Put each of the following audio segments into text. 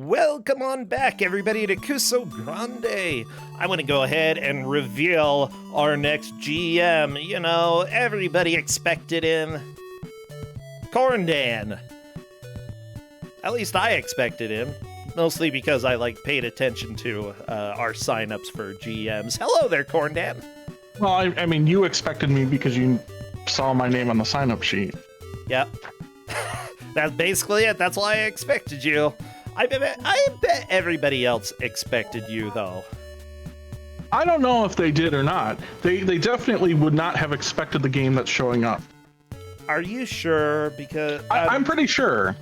Welcome on back, everybody, to Ku5ogrande. I want to go ahead and reveal our next GM. You know, everybody expected him. Corndan. At least I expected him. Mostly because I, paid attention to our signups for GMs. Hello there, Corndan. Well, I mean, you expected me because you saw my name on the sign-up sheet. Yep. That's basically it. That's why I expected you. I bet everybody else expected you, though. I don't know if they did or not. They definitely would not have expected the game that's showing up. Are you sure? Because I'm pretty sure.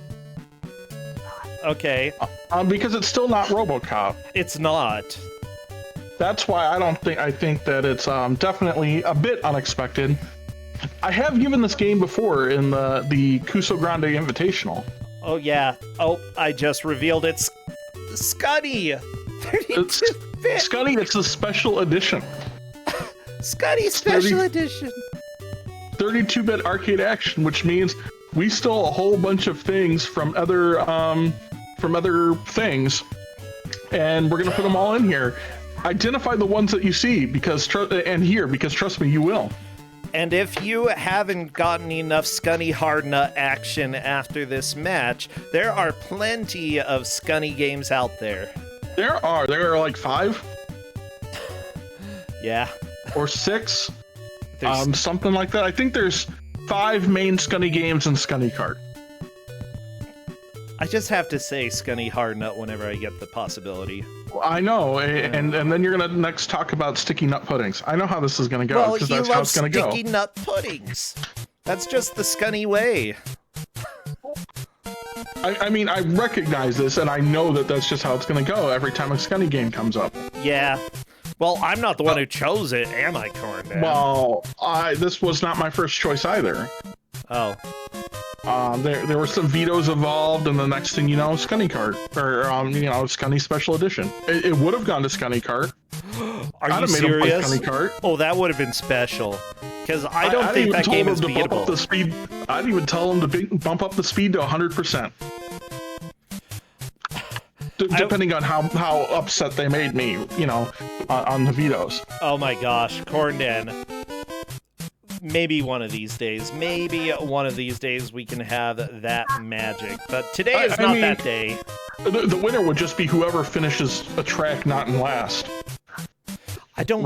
Okay. Because it's still not RoboCop. It's not. That's why I think that it's definitely a bit unexpected. I have given this game before in the Ku5ogrande Invitational. Oh, yeah. Oh, I just revealed it's Skunny. 32-bit. Skunny, it's a special edition. Skunny special edition. 32-bit arcade action, which means we stole a whole bunch of things from other things, and we're gonna put them all in here. Identify the ones that you see, because trust me, you will. And if you haven't gotten enough Skunny Hardnut action after this match, there are plenty of Skunny games out there. There are like 5? Yeah. Or 6? Something like that. I think there's 5 main Skunny games in Skunny Kart. I just have to say Skunny Hardnut whenever I get the possibility. Well, I know, and then you're gonna next talk about sticky nut puddings. I know how this is gonna go, because that's how it's gonna go. Sticky nut puddings. That's just the Skunny way. I mean, I recognize this, and I know that that's just how it's gonna go every time a Skunny game comes up. Yeah. Well, I'm not the one who chose it, am I, Corndan? Well, this was not my first choice either. Oh. There were some vetoes involved, and the next thing you know, Skunny Kart, or Skunny Special Edition. It would have gone to Skunny Kart. Are you serious? Skunny Kart. Oh, that would have been special. Because I don't think that game is beatable. I'd even tell them to bump up the speed to 100%. Depending on how upset they made me, on the vetoes. Oh my gosh, Corndan. Maybe one of these days we can have that magic. But today is not that day. The winner would just be whoever finishes a track not in last. I don't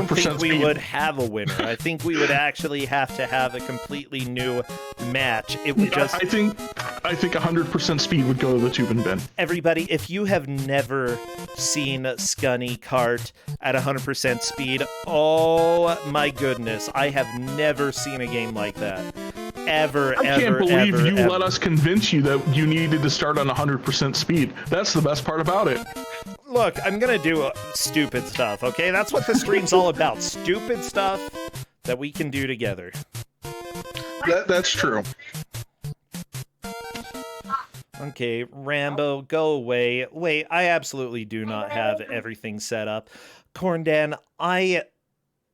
think we speed. would have a winner. I think we would actually have to have a completely new match. It would just. I think 100% speed would go to the tube and bin. Everybody, if you have never seen Skunny Kart at 100% speed, oh my goodness, I have never seen a game like that. I can't believe you let us convince you that you needed to start on 100% speed. That's the best part about it. Look, I'm gonna do stupid stuff, okay? That's what the stream's all about. Stupid stuff that we can do together. That's true. Okay, Rambo, go away. Wait, I absolutely do not have everything set up. Corndan, I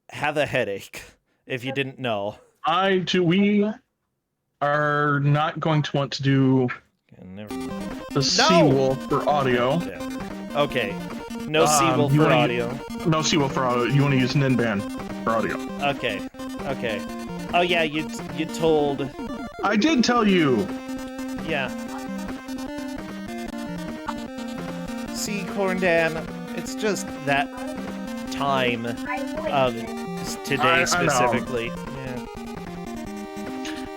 have a headache, if you didn't know. We are not going to want to do the Seawolf for audio. Okay, no Seawolf for audio. No Seawolf for audio. You want to use Ninban for audio. Okay. Oh yeah, you told... I did tell you! Yeah. See, Corndan, it's just that time of today specifically. Yeah.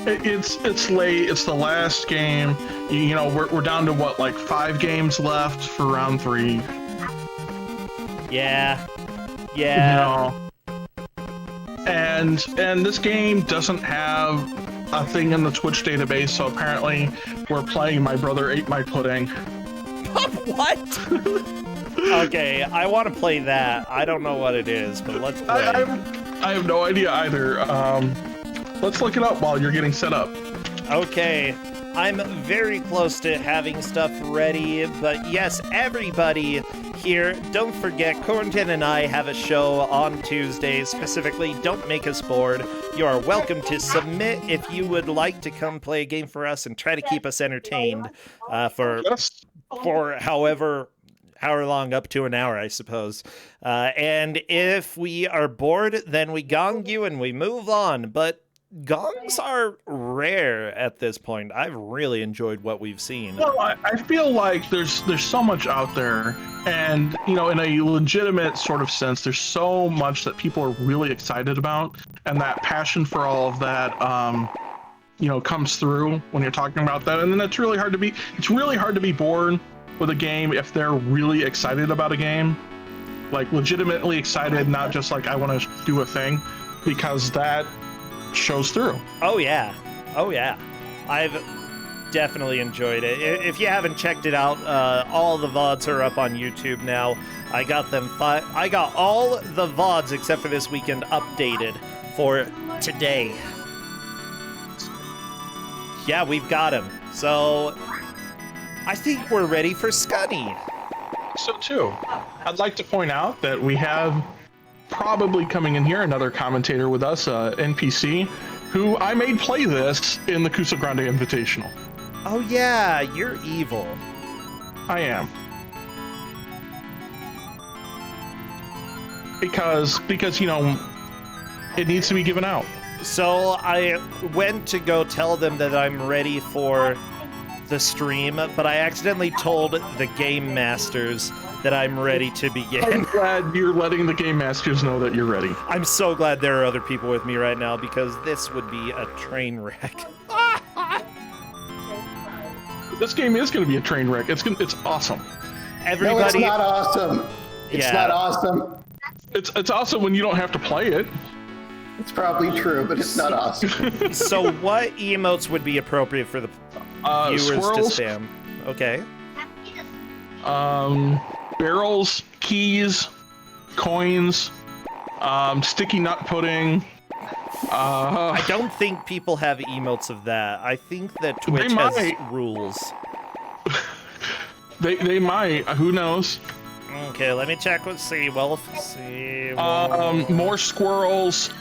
It's late. It's the last game. We're down to what, like 5 games left for round 3. Yeah. And this game doesn't have a thing in the Twitch database, so apparently we're playing My Brother Ate My Pudding. What? Okay, I want to play that. I don't know what it is, but let's play. I have no idea either. Let's look it up while you're getting set up. Okay, I'm very close to having stuff ready, but yes, everybody here, don't forget, Corndan and I have a show on Tuesdays, specifically Don't Make Us Bored. You are welcome to submit if you would like to come play a game for us and try to keep us entertained for for however long, up to an hour, I suppose. And if we are bored, then we gong you and we move on. But gongs are rare at this point. I've really enjoyed what we've seen. Well, I feel like there's so much out there, and in a legitimate sort of sense, there's so much that people are really excited about, and that passion for all of that, comes through when you're talking about that. And then it's really hard to be bored with a game if they're really excited about a game, like legitimately excited, not just like I want to do a thing, because that shows through. Oh yeah, I've definitely enjoyed it. If you haven't checked it out, all the VODs are up on YouTube now. I got them. I got all the VODs except for this weekend updated for today. Yeah, we've got him. So I think we're ready for Skunny. So too, I'd like to point out that we have probably coming in here another commentator with us, NPC, who I made play this in the Ku5ogrande Invitational. Oh yeah, you're evil. I am. Because it needs to be given out. So I went to go tell them that I'm ready for the stream, but I accidentally told the game masters that I'm ready to begin. I'm glad you're letting the game masters know that you're ready. I'm so glad there are other people with me right now, because this would be a train wreck. This game is going to be a train wreck. It's awesome. Everybody, no, it's not awesome. It's not awesome. It's awesome when you don't have to play it. It's probably true, but it's not awesome. So what emotes would be appropriate for the viewers squirrels, to spam? Okay. Barrels, keys, coins, sticky nut pudding. I don't think people have emotes of that. I think that Twitch has rules. They might. Who knows? Okay, let me check with Seawolf. More squirrels.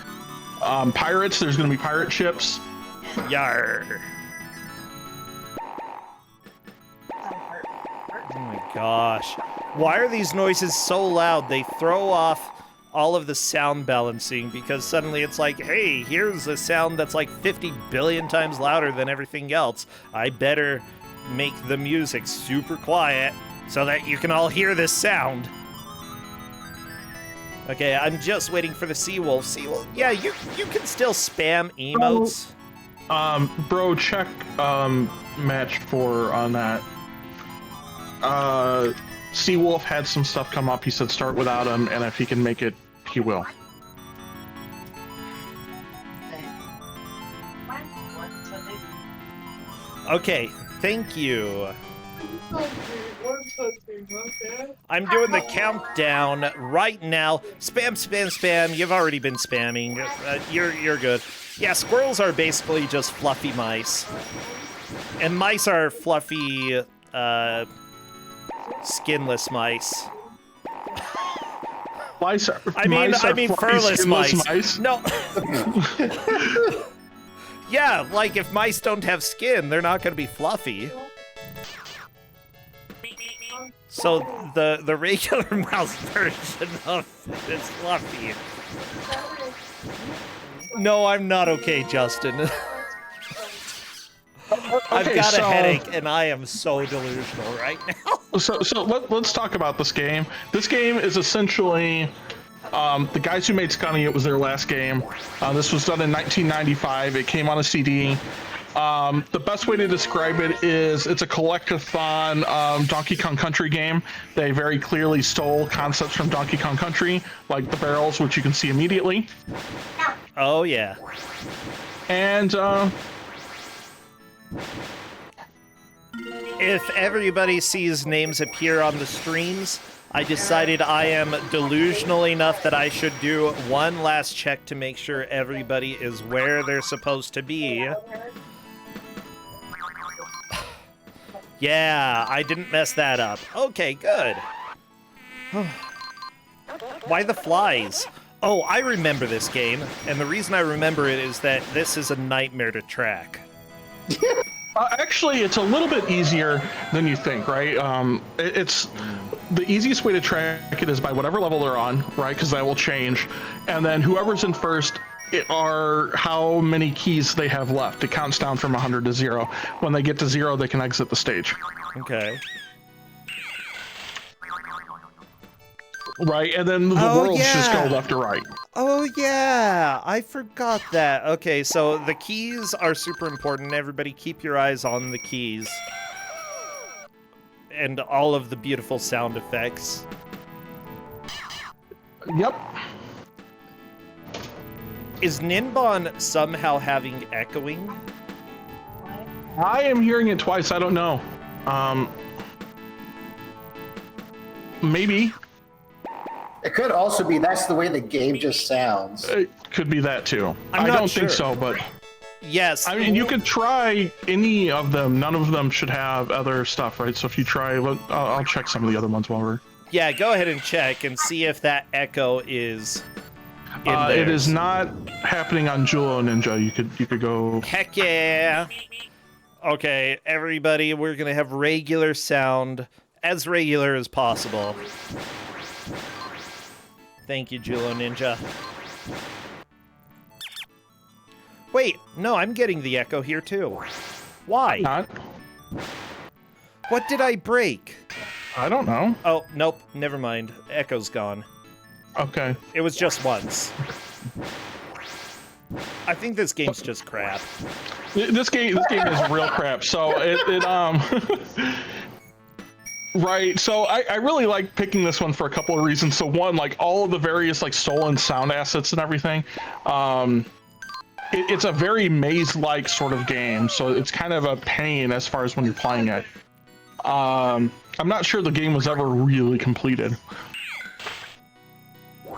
Pirates. There's going to be pirate ships. Yar. Oh my gosh. Why are these noises so loud? They throw off all of the sound balancing, because suddenly it's like, hey, here's a sound that's like 50 billion times louder than everything else. I better make the music super quiet so that you can all hear this sound. Okay, I'm just waiting for the Seawolf. Seawolf, yeah, you can still spam emotes. Bro, check match 4 on that. Seawolf had some stuff come up. He said start without him, and if he can make it, he will. Okay, thank you. I'm doing the countdown right now. Spam, spam, spam. You've already been spamming. You're good. Yeah, squirrels are basically just fluffy mice. And mice are fluffy, skinless mice. I mean furless mice. No. Yeah, like if mice don't have skin, they're not going to be fluffy. So the regular mouse version of it is fluffy. No, I'm not okay, Justin. I've got a headache, and I am so delusional right now. So let's talk about this game. This game is essentially the guys who made Skunny. It was their last game. This was done in 1995. It came on a CD. The best way to describe it is it's a collectathon Donkey Kong Country game. They very clearly stole concepts from Donkey Kong Country, like the barrels, which you can see immediately. Oh, yeah. And if everybody sees names appear on the streams, I decided I am delusional enough that I should do one last check to make sure everybody is where they're supposed to be. Yeah, I didn't mess that up. Okay, good. Why the flies? Oh, I remember this game, and the reason I remember it is that this is a nightmare to track. Actually, it's a little bit easier than you think, right? It's the easiest way to track it is by whatever level they're on, right? Because that will change, and then whoever's in first are how many keys they have left. It counts down from 100 to 0. When they get to 0, they can exit the stage. Okay. Right, and then the worlds just go left to right. Oh yeah, I forgot that. Okay, so the keys are super important. Everybody keep your eyes on the keys. And all of the beautiful sound effects. Yep. Is Ninbon somehow having echoing? I am hearing it twice, I don't know. Maybe. It could also be that's the way the game just sounds. It could be that too. I'm I not don't sure. think so, but Yes. I mean, you could try any of them. None of them should have other stuff, right? So if you try, I'll check some of the other ones while we're. Yeah, go ahead and check and see if that echo is in It theirs. is not happening on Julo Ninja. You could go. Heck yeah. Okay, everybody, we're gonna have regular sound, as regular as possible. Thank you, Julo Ninja. Wait, no, I'm getting the echo here too. Why? Not. What did I break? I don't know. Oh, nope, never mind. Echo's gone. Okay. It was just once. I think this game's just crap. This game is real crap. So Right, so I really like picking this one for a couple of reasons. So one, like all of the various like stolen sound assets and everything. It's a very maze-like sort of game, so it's kind of a pain as far as when you're playing it. I'm not sure the game was ever really completed.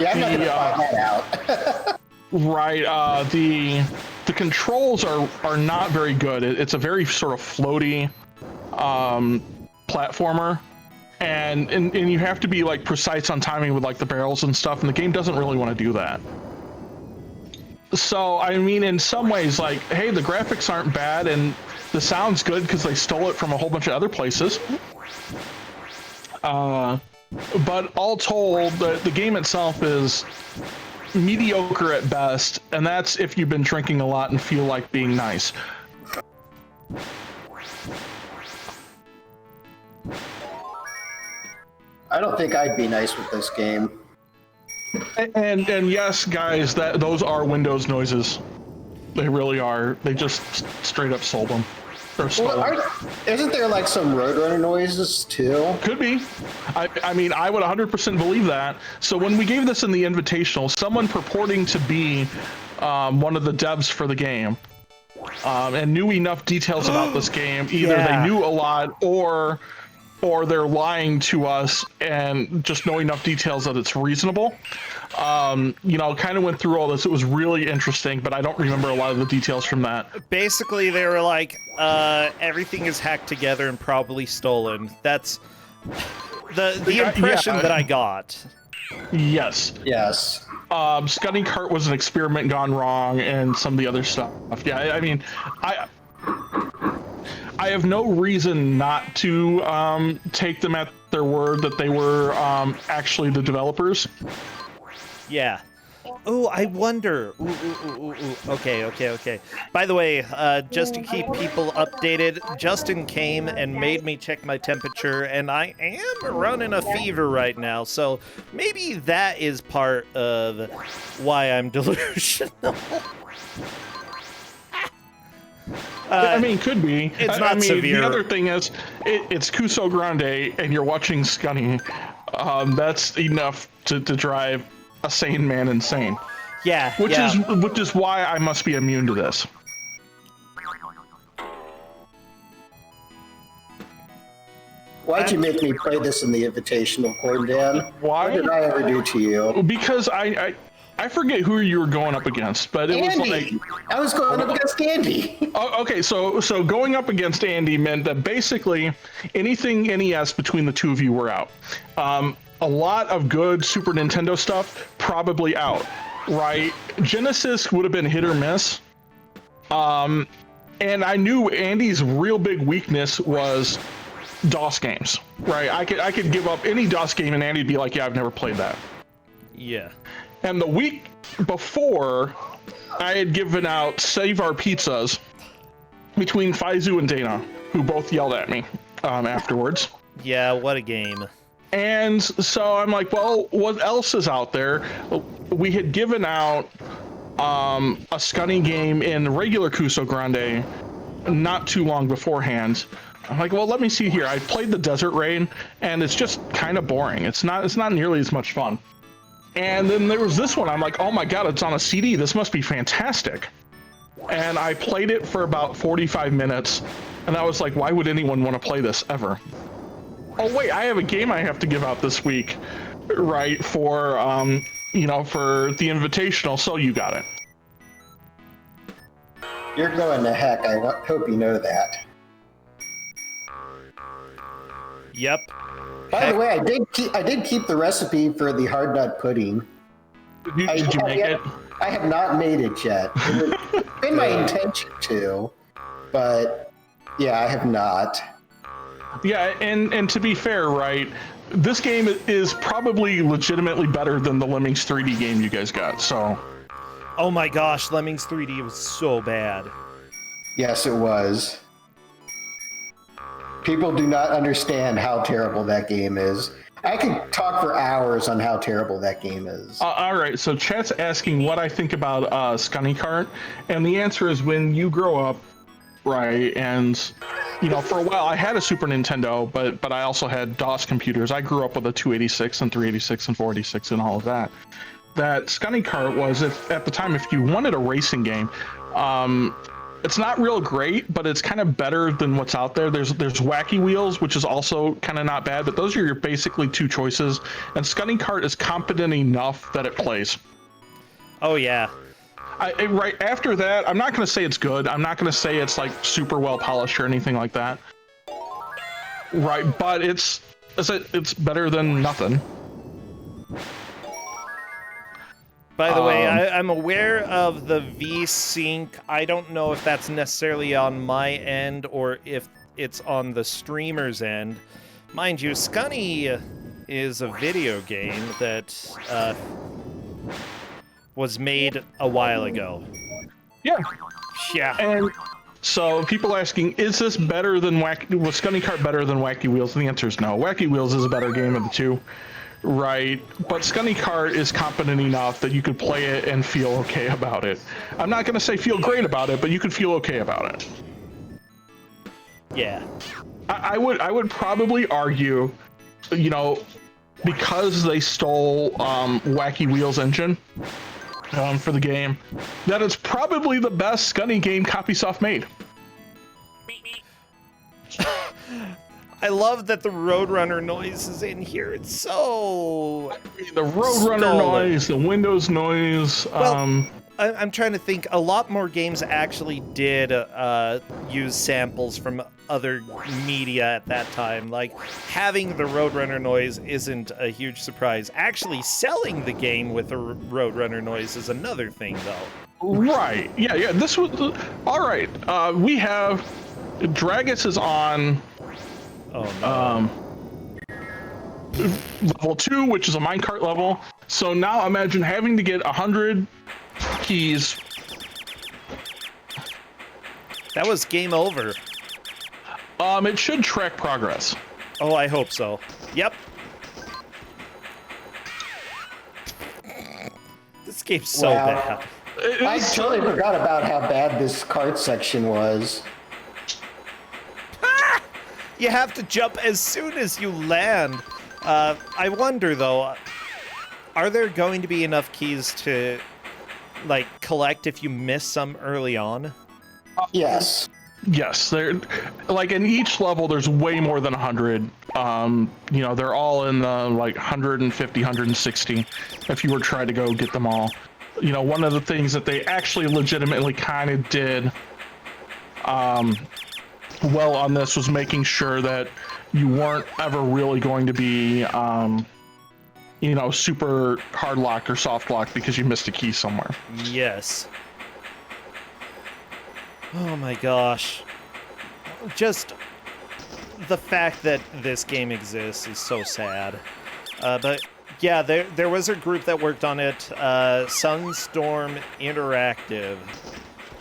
Yeah, I'm not gonna find that out. Right, the controls are not very good. It's a very sort of floaty platformer, and you have to be like precise on timing with like the barrels and stuff, and the game doesn't really want to do that. So I mean, in some ways, like, hey, the graphics aren't bad and the sound's good because they stole it from a whole bunch of other places. But all told, the game itself is mediocre at best, and that's if you've been drinking a lot and feel like being nice. I don't think I'd be nice with this game. And yes, guys, those are Windows noises. They really are. They just straight up sold them. Or stole them. Isn't there like some Roadrunner noises too? Could be. I mean, I would 100% believe that. So when we gave this in the invitational, someone purporting to be one of the devs for the game and knew enough details about this game, either they knew a lot or they're lying to us and just know enough details that it's reasonable. You know, kind of went through all this. It was really interesting, but I don't remember a lot of the details from that. Basically, they were like, everything is hacked together and probably stolen. That's the impression that I got. Yes. Yes. Skunny Cart was an experiment gone wrong, and some of the other stuff. Yeah, I mean, I have no reason not to take them at their word that they were actually the developers. Yeah. Oh, I wonder. Ooh. Okay. By the way, just to keep people updated, Justin came and made me check my temperature, and I am running a fever right now, so maybe that is part of why I'm delusional. I mean, could be. It's not severe. The other thing is, it's Ku5ogrande, and you're watching Skunny. That's enough to drive a sane man insane. Yeah. Which is why I must be immune to this. Why'd you make me play this in the invitational, Corn Dan? Why? What did I ever do to you? Because I forget who you were going up against, but it was like I was going up against Andy. Oh, okay, so going up against Andy meant that basically anything NES between the two of you were out. A lot of good Super Nintendo stuff probably out, right? Genesis would have been hit or miss. And I knew Andy's real big weakness was DOS games, right? I could give up any DOS game and Andy'd be like, yeah, I've never played that. Yeah. And the week before, I had given out Save Our Pizzas between Faizu and Dana, who both yelled at me afterwards. Yeah, what a game. And so I'm like, well, what else is out there? We had given out a Skunny game in regular Ku5ogrande not too long beforehand. I'm like, well, let me see here. I played the Desert Rain, and it's just kind of boring. It's not nearly as much fun. And then there was this one. I'm like, oh my god, it's on a CD. This must be fantastic. And I played it for about 45 minutes, and I was like, why would anyone want to play this ever? Oh wait, I have a game I have to give out this week, right, for for the Invitational, so you got it. You're going to heck. I hope you know that. Yep. By the way, I did keep the recipe for the hard nut pudding. Did you make it? I have not made it yet. It's been my intention to, but yeah, I have not. Yeah, and to be fair, right, this game is probably legitimately better than the Lemmings 3D game you guys got, so. Oh my gosh, Lemmings 3D was so bad. Yes, it was. People do not understand how terrible that game is. I could talk for hours on how terrible that game is. All right, so chat's asking what I think about Skunny Cart, and the answer is when you grow up, right, and for a while I had a Super Nintendo, but I also had DOS computers. I grew up with a 286 and 386 and 486 and all of that. That Skunny Cart was, at the time, if you wanted a racing game, it's not real great, but it's kind of better than what's out there. There's Wacky Wheels, which is also kind of not bad, but those are your basically two choices. And Skunny Cart is competent enough that it plays. Oh yeah. Right after that, I'm not going to say it's good. I'm not going to say it's like super well polished or anything like that. Right, but it's better than nothing. By the way, I'm aware of the V-Sync. I don't know if that's necessarily on my end or if it's on the streamer's end. Mind you, Skunny is a video game that was made a while ago. Yeah. Yeah. And so people asking, is this better than was Skunny Cart better than Wacky Wheels? And the answer is no. Wacky Wheels is a better game of the two. Right, but Skunny Cart is competent enough that you could play it and feel okay about it. I'm not going to say feel great about it, but you could feel okay about it. Yeah. I would probably argue, because they stole Wacky Wheels engine for the game, that it's probably the best Skunny game Ku5oft made. I love that the Roadrunner noise is in here. It's so... The Roadrunner noise, the Windows noise. Well, I'm trying to think. A lot more games actually did use samples from other media at that time. Like, having the Roadrunner noise isn't a huge surprise. Actually, selling the game with a Roadrunner noise is another thing, though. Right. Yeah. This was... all right. We have... Dragus is on... Oh, no. Level 2, which is a minecart level. So now imagine having to get 100 keys. That was game over. It should track progress. Oh, I hope so. Yep. This game's so bad. I totally forgot about how bad this cart section was. You have to jump as soon as you land. I wonder, though, are there going to be enough keys to, like, collect if you miss some early on? Yes. Yes, there. Like in each level, there's way more than 100. They're all in the like 150, 160. If you were trying to go get them all, one of the things that they actually legitimately kind of did. Well on this was making sure that you weren't ever really going to be super hard locked or soft locked because you missed a key somewhere. Yes. Oh my gosh. Just the fact that this game exists is so sad. But yeah, there was a group that worked on it, Sunstorm Interactive,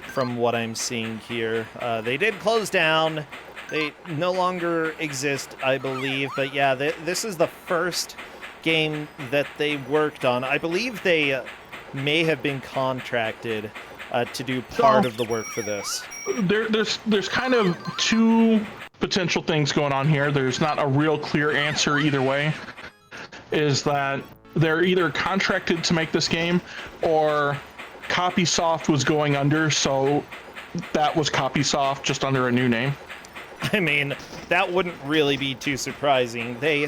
from what I'm seeing here. They did close down. They no longer exist, I believe. But yeah, this is the first game that they worked on. I believe they may have been contracted to do part of the work for this. There's kind of two potential things going on here. There's not a real clear answer either way. Is that they're either contracted to make this game, or Copysoft was going under, so that was Copysoft just under a new name. I mean, that wouldn't really be too surprising. They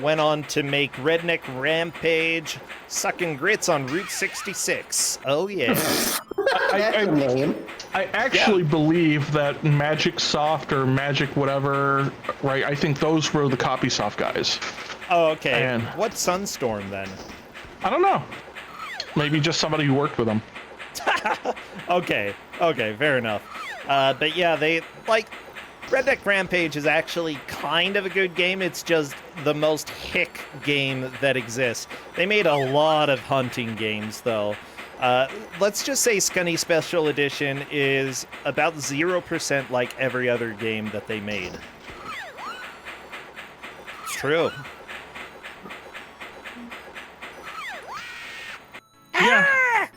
went on to make Redneck Rampage, Sucking Grits on Route 66. Oh yeah. That's a name. I actually believe that Magic Soft or Magic whatever, right? I think those were the Copysoft guys. Oh, okay. And what's Sunstorm then? I don't know. Maybe just somebody who worked with them. Okay, fair enough. But yeah, they, like, Redneck Rampage is actually kind of a good game. It's just the most hick game that exists. They made a lot of hunting games, though. Let's just say Skunny Special Edition is about 0% like every other game that they made. It's true. Yeah.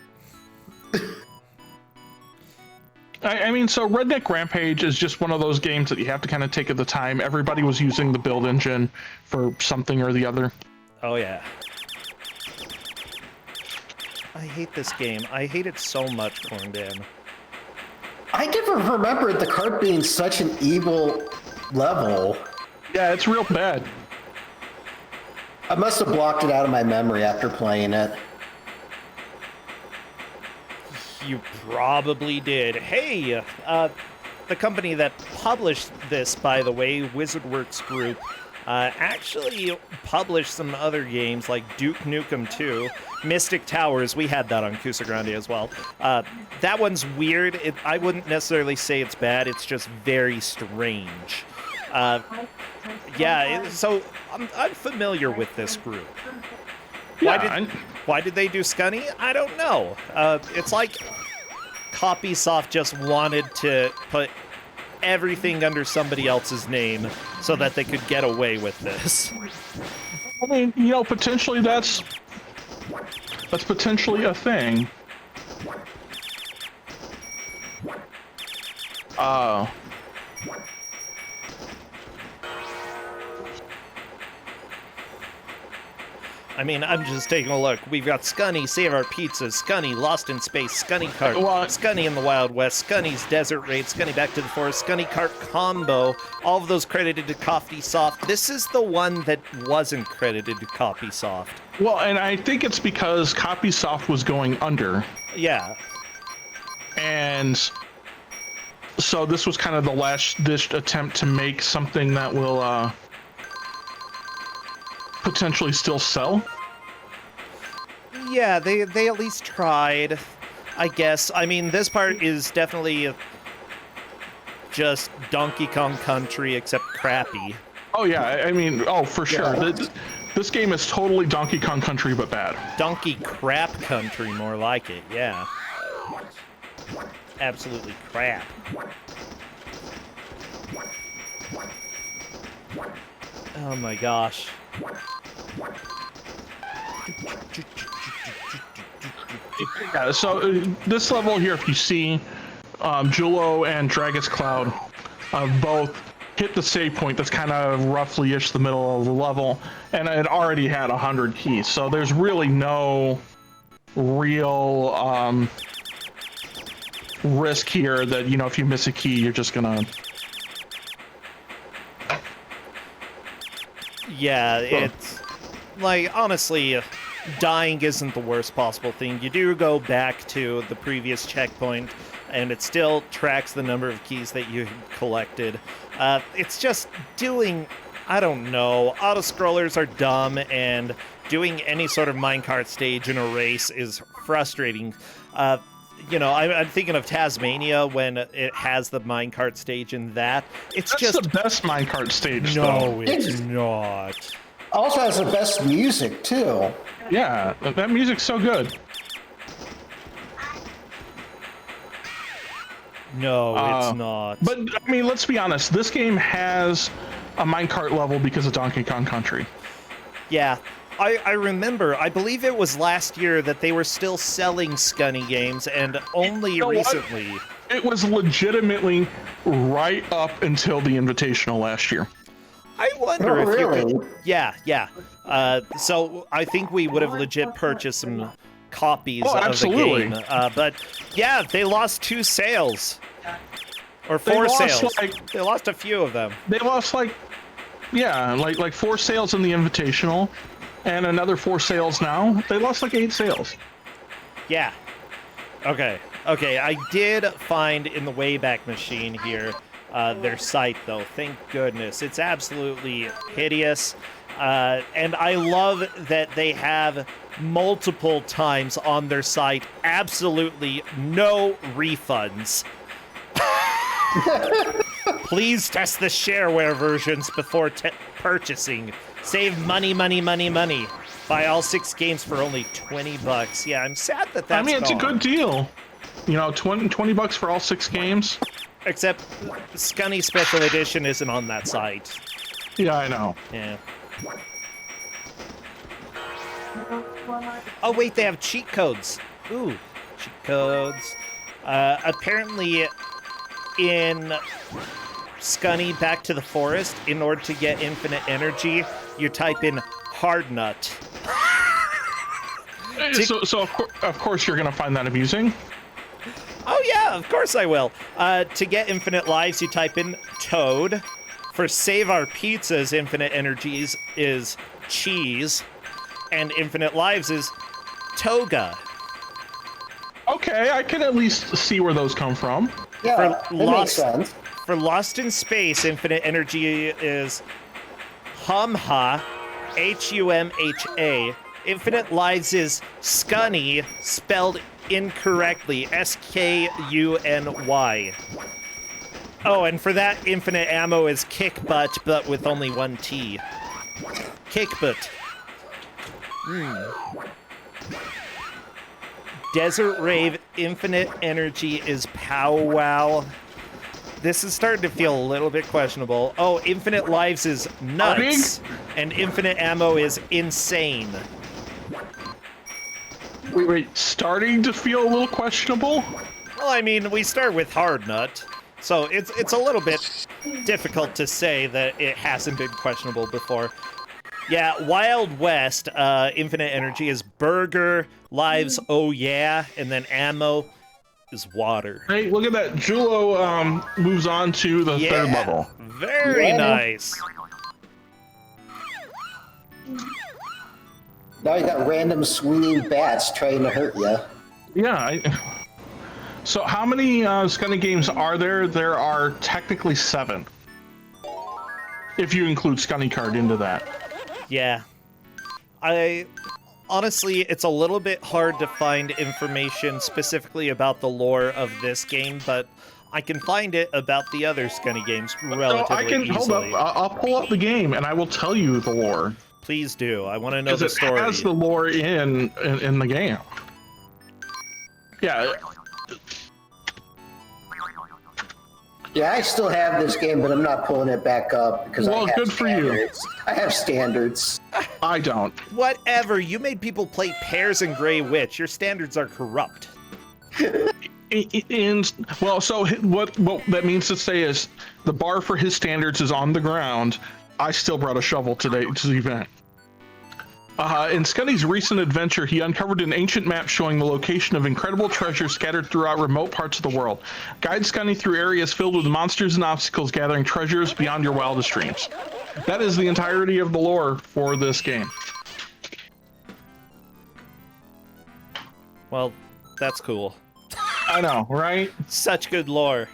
I mean, so Redneck Rampage is just one of those games that you have to kind of take at the time. Everybody was using the build engine for something or the other. Oh, yeah. I hate this game. I hate it so much, Corndan. I never remembered the cart being such an evil level. Yeah, it's real bad. I must have blocked it out of my memory after playing it. You probably did. Hey, the company that published this, by the way, Wizardworks Group, actually published some other games like Duke Nukem 2, Mystic Towers. We had that on Ku5ogrande as well. That one's weird. I wouldn't necessarily say it's bad. It's just very strange. Yeah, so I'm familiar with this group. Yeah, Why did they do Skunny? I don't know. It's like Copysoft just wanted to put everything under somebody else's name so that they could get away with this. I mean, you know, potentially that's potentially a thing. I mean, I'm just taking a look. We've got Skunny, Save Our Pizzas, Skunny, Lost in Space, Skunny Kart, Skunny in the Wild West, Skunny's Desert Raid, Skunny Back to the Forest, Skunny Kart Combo, all of those credited to Copysoft. This is the one that wasn't credited to Copysoft. Well, and I think it's because Copysoft was going under. Yeah. And so this was kind of the last-ditch attempt to make something that will potentially still sell. Yeah, they at least tried, I guess. I mean, this part is definitely just Donkey Kong Country, except crappy. Oh yeah, I mean, oh for sure. Yeah. This game is totally Donkey Kong Country, but bad. Donkey Crap Country, more like it, yeah. Absolutely crap. Oh my gosh. Yeah, so this level here, if you see, Julo and Dragus Cloud both hit the save point that's kind of roughly-ish the middle of the level, and it already had 100 keys, so there's really no real risk here that, you know, if you miss a key, you're just gonna... Yeah, it's like, honestly, dying isn't the worst possible thing. You do go back to the previous checkpoint, and it still tracks the number of keys that you collected. It's just doing, I don't know, auto-scrollers are dumb, and doing any sort of minecart stage in a race is frustrating. I'm thinking of Tasmania when it has the minecart stage in that. It's That's just the best minecart stage, no, though. it's not. Also has the best music too. Yeah, that music's so good. No, it's not. But, I mean, let's be honest. This game has a minecart level because of Donkey Kong Country. Yeah. I remember, I believe it was last year that they were still selling Skunny games, and only recently. It was legitimately right up until the Invitational last year. I wonder Oh, if really? you could... Yeah. So I think we would have legit purchased some copies of absolutely. the game. But yeah, they lost 2 sales. Or 4 They lost, sales. like- They lost a few of them. They lost like 4 sales in the Invitational, and another 4 sales now. They lost like 8 sales. Yeah. Okay, I did find in the Wayback Machine here their site, though. Thank goodness. It's absolutely hideous. And I love that they have multiple times on their site absolutely no refunds. Please test the shareware versions before purchasing. Save money. Buy all 6 games for only $20. Yeah, I'm sad that that's It's a gone. good deal. 20 bucks for all 6 games. Except Skunny Special Edition isn't on that site. Yeah, I know. Yeah. Oh, wait, they have cheat codes. Ooh, cheat codes. Apparently, in Skunny Back to the Forest, in order to get infinite energy, you type in hard nut. So of course you're gonna find that amusing. Oh yeah, of course I will. To get infinite lives, you type in toad. For save our pizzas, infinite energies is cheese. And infinite lives is toga. Okay, I can at least see where those come from. Yeah, For that makes sense. For Lost in Space, infinite energy is humha, Humha. Infinite lives is Skunny, spelled incorrectly, Skuny. Oh, and for that, infinite ammo is kick butt, but with only 1 T. Kick butt. Desert Rave, infinite energy is powwow. This is starting to feel a little bit questionable. Oh, infinite lives is nuts, and infinite ammo is insane. Wait, starting to feel a little questionable? Well, I mean, we start with hard nut, so it's a little bit difficult to say that it hasn't been questionable before. Yeah, Wild West, infinite energy is burger, lives, oh yeah, and then ammo is water. Hey, look at that. Julo moves on to the 3rd level. Very Yeah. nice. Now you got random swinging bats trying to hurt you. Yeah. So how many Skunny games are there? There are technically 7. If you include Skunny Card into that. Yeah. Honestly, it's a little bit hard to find information specifically about the lore of this game, but I can find it about the other Skunny games relatively easily. Hold up. I'll pull up the game and I will tell you the lore. Please do. I want to know the Because it story. has the lore in the game. Yeah. Yeah, I still have this game, but I'm not pulling it back up because I have good for you. standards. I have standards. I don't. Whatever. You made people play Pears and Grey Witch. Your standards are corrupt. So what that means to say is the bar for his standards is on the ground. I still brought a shovel today to the event. In Skunny's recent adventure, he uncovered an ancient map showing the location of incredible treasures scattered throughout remote parts of the world. Guide Skunny through areas filled with monsters and obstacles, gathering treasures beyond your wildest dreams. That is the entirety of the lore for this game. Well, that's cool. I know, right? Such good lore.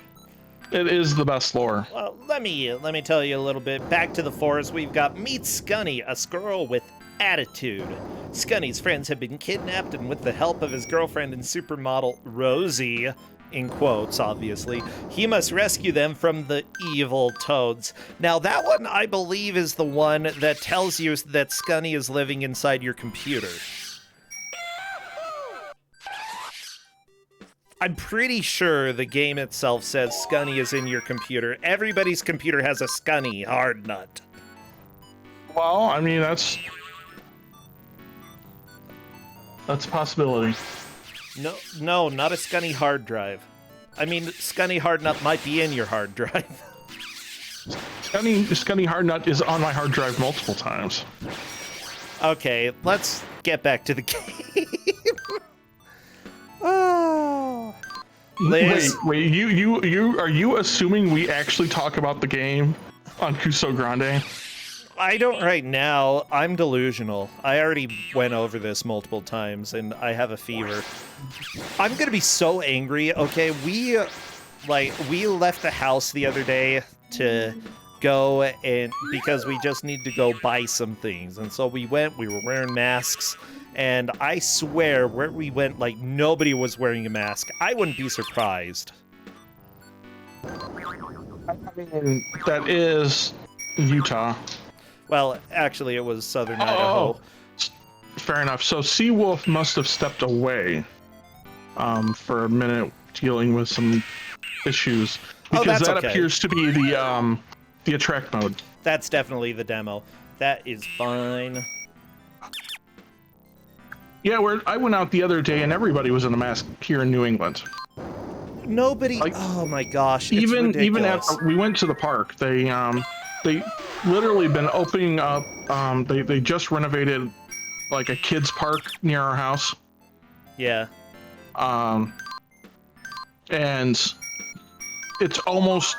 It is the best lore. Well, let me tell you a little bit. Back to the forest, we've got Meet Skunny, a squirrel with attitude. Skunny's friends have been kidnapped, and with the help of his girlfriend and supermodel Rosie, in quotes, obviously, he must rescue them from the evil toads. Now, that one, I believe, is the one that tells you that Skunny is living inside your computer. I'm pretty sure the game itself says Skunny is in your computer. Everybody's computer has a Skunny hard nut. Well, I mean, that's a possibility. No, not a Skunny hard drive. I mean, Skunny hard nut might be in your hard drive. Skunny hard nut is on my hard drive multiple times. Okay, let's get back to the game. Oh. Liz? Wait, you are you assuming we actually talk about the game on Ku5ogrande? I don't right now. I'm delusional. I already went over this multiple times, and I have a fever. I'm gonna be so angry. Okay, we left the house the other day to go and because we just need to go buy some things, and so we went. We were wearing masks, and I swear where we went, like nobody was wearing a mask. I wouldn't be surprised. I mean, that is Utah. Well, actually, it was Southern Idaho. Fair enough. So Seawolf must have stepped away for a minute, dealing with some issues, because that okay. appears to be the attract mode. That's definitely the demo. That is fine. Yeah, I went out the other day and everybody was in a mask here in New England. Nobody. Oh my gosh! It's Even ridiculous. after we went to the park, they literally been opening up. They just renovated like a kids park near our house. Yeah. And it's almost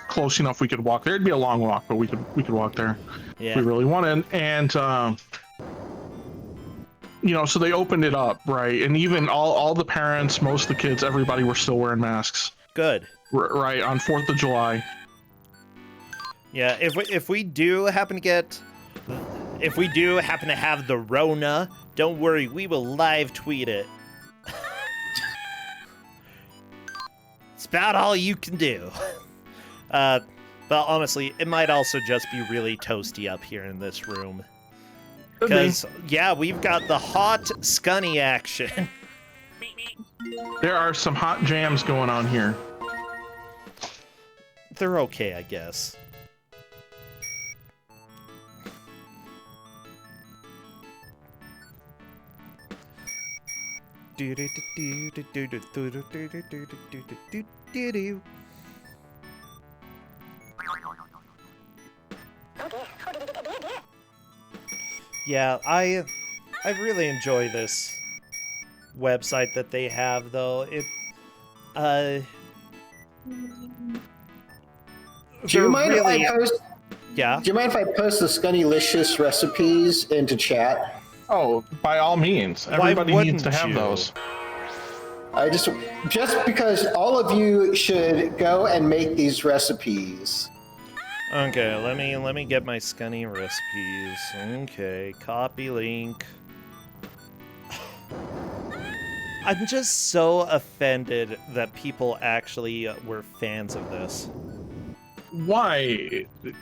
close enough we could walk there. It'd be a long walk, but we could walk there. Yeah. If we really wanted. And so they opened it up, right? And even all the parents, most of the kids, everybody were still wearing masks. Good. Right on 4th of July. Yeah. If we do happen to have the Rona, don't worry, we will live tweet it. It's about all you can do. But honestly, it might also just be really toasty up here in this room. Because, yeah, we've got the hot Skunny action. There are some hot jams going on here. They're okay, I guess. Yeah, I really enjoy this website that they have, though. Do you mind if I post? Yeah. Do you mind if I post the Scunnylicious recipes into chat? Oh, by all means. Everybody needs to have those. I just because all of you should go and make these recipes. Okay, let me get my Skunny recipes. Okay, copy link. I'm just so offended that people actually were fans of this. Why? It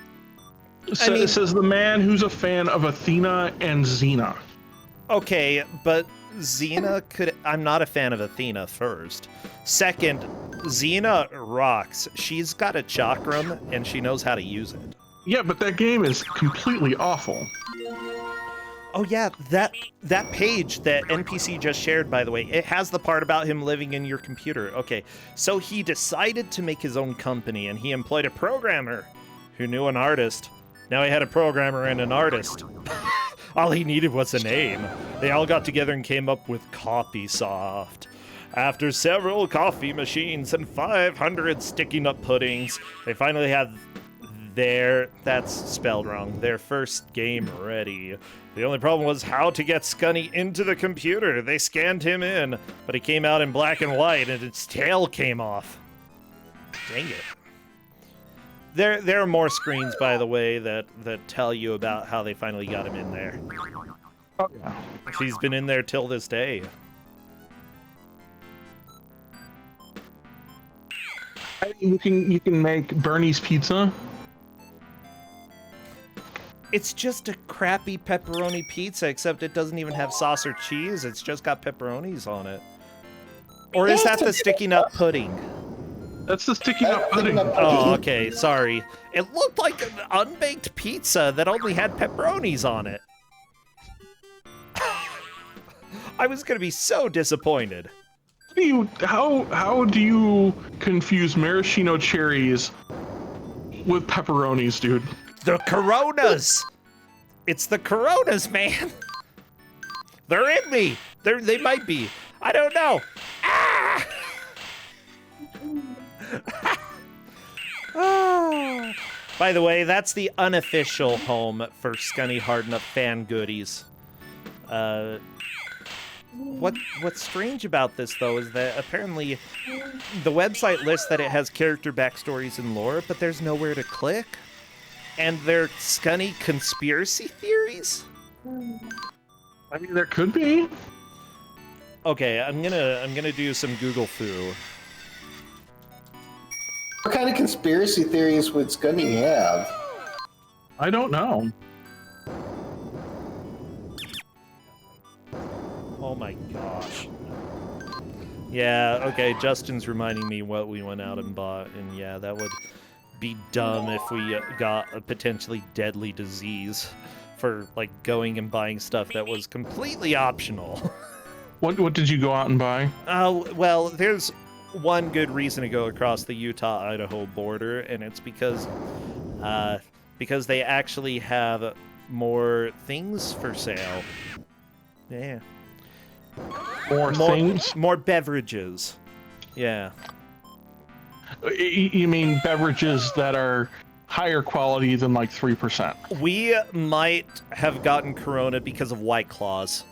mean, says the man who's a fan of Athena and Xena. Okay, but Xena I'm not a fan of Athena, first. Second, Xena rocks. She's got a chakram, and she knows how to use it. Yeah, but that game is completely awful. Oh yeah, that page that NPC just shared, by the way, it has the part about him living in your computer. Okay, so he decided to make his own company, and he employed a programmer who knew an artist. Now he had a programmer and an artist. All he needed was a name. They all got together and came up with CopySoft. After several coffee machines and 500 sticky nut puddings, they finally had that's spelled wrong, their first game ready. The only problem was how to get Skunny into the computer. They scanned him in, but he came out in black and white and its tail came off. Dang it. There are more screens, by the way, that tell you about how they finally got him in there. Oh, yeah. He's been in there till this day. You can make Bernie's pizza. It's just a crappy pepperoni pizza, except it doesn't even have sauce or cheese. It's just got pepperonis on it. Or is that the sticky nut pudding? That's the sticky nut pudding. Oh, okay, sorry. It looked like an unbaked pizza that only had pepperonis on it. I was gonna be so disappointed. How do you confuse maraschino cherries with pepperonis, dude? The Coronas! It's the Coronas, man! They're in me! They might be. I don't know. Ah! Oh. By the way, that's the unofficial home for Skunny Harden Up fan goodies. What's strange about this, though, is that apparently the website lists that it has character backstories and lore, but there's nowhere to click. And they're Skunny conspiracy theories? I mean, there could be. Okay, I'm gonna do some Google foo. What kind of conspiracy theories would Skunny have? I don't know. Oh my gosh. Yeah, okay, Justin's reminding me what we went out and bought, and yeah, that would be dumb if we got a potentially deadly disease for, like, going and buying stuff that was completely optional. What did you go out and buy? Oh, well, there's one good reason to go across the Utah-Idaho border, and it's because they actually have more things for sale. Yeah. More things? More beverages. Yeah. You mean beverages that are higher quality than like 3%? We might have gotten Corona because of White Claws.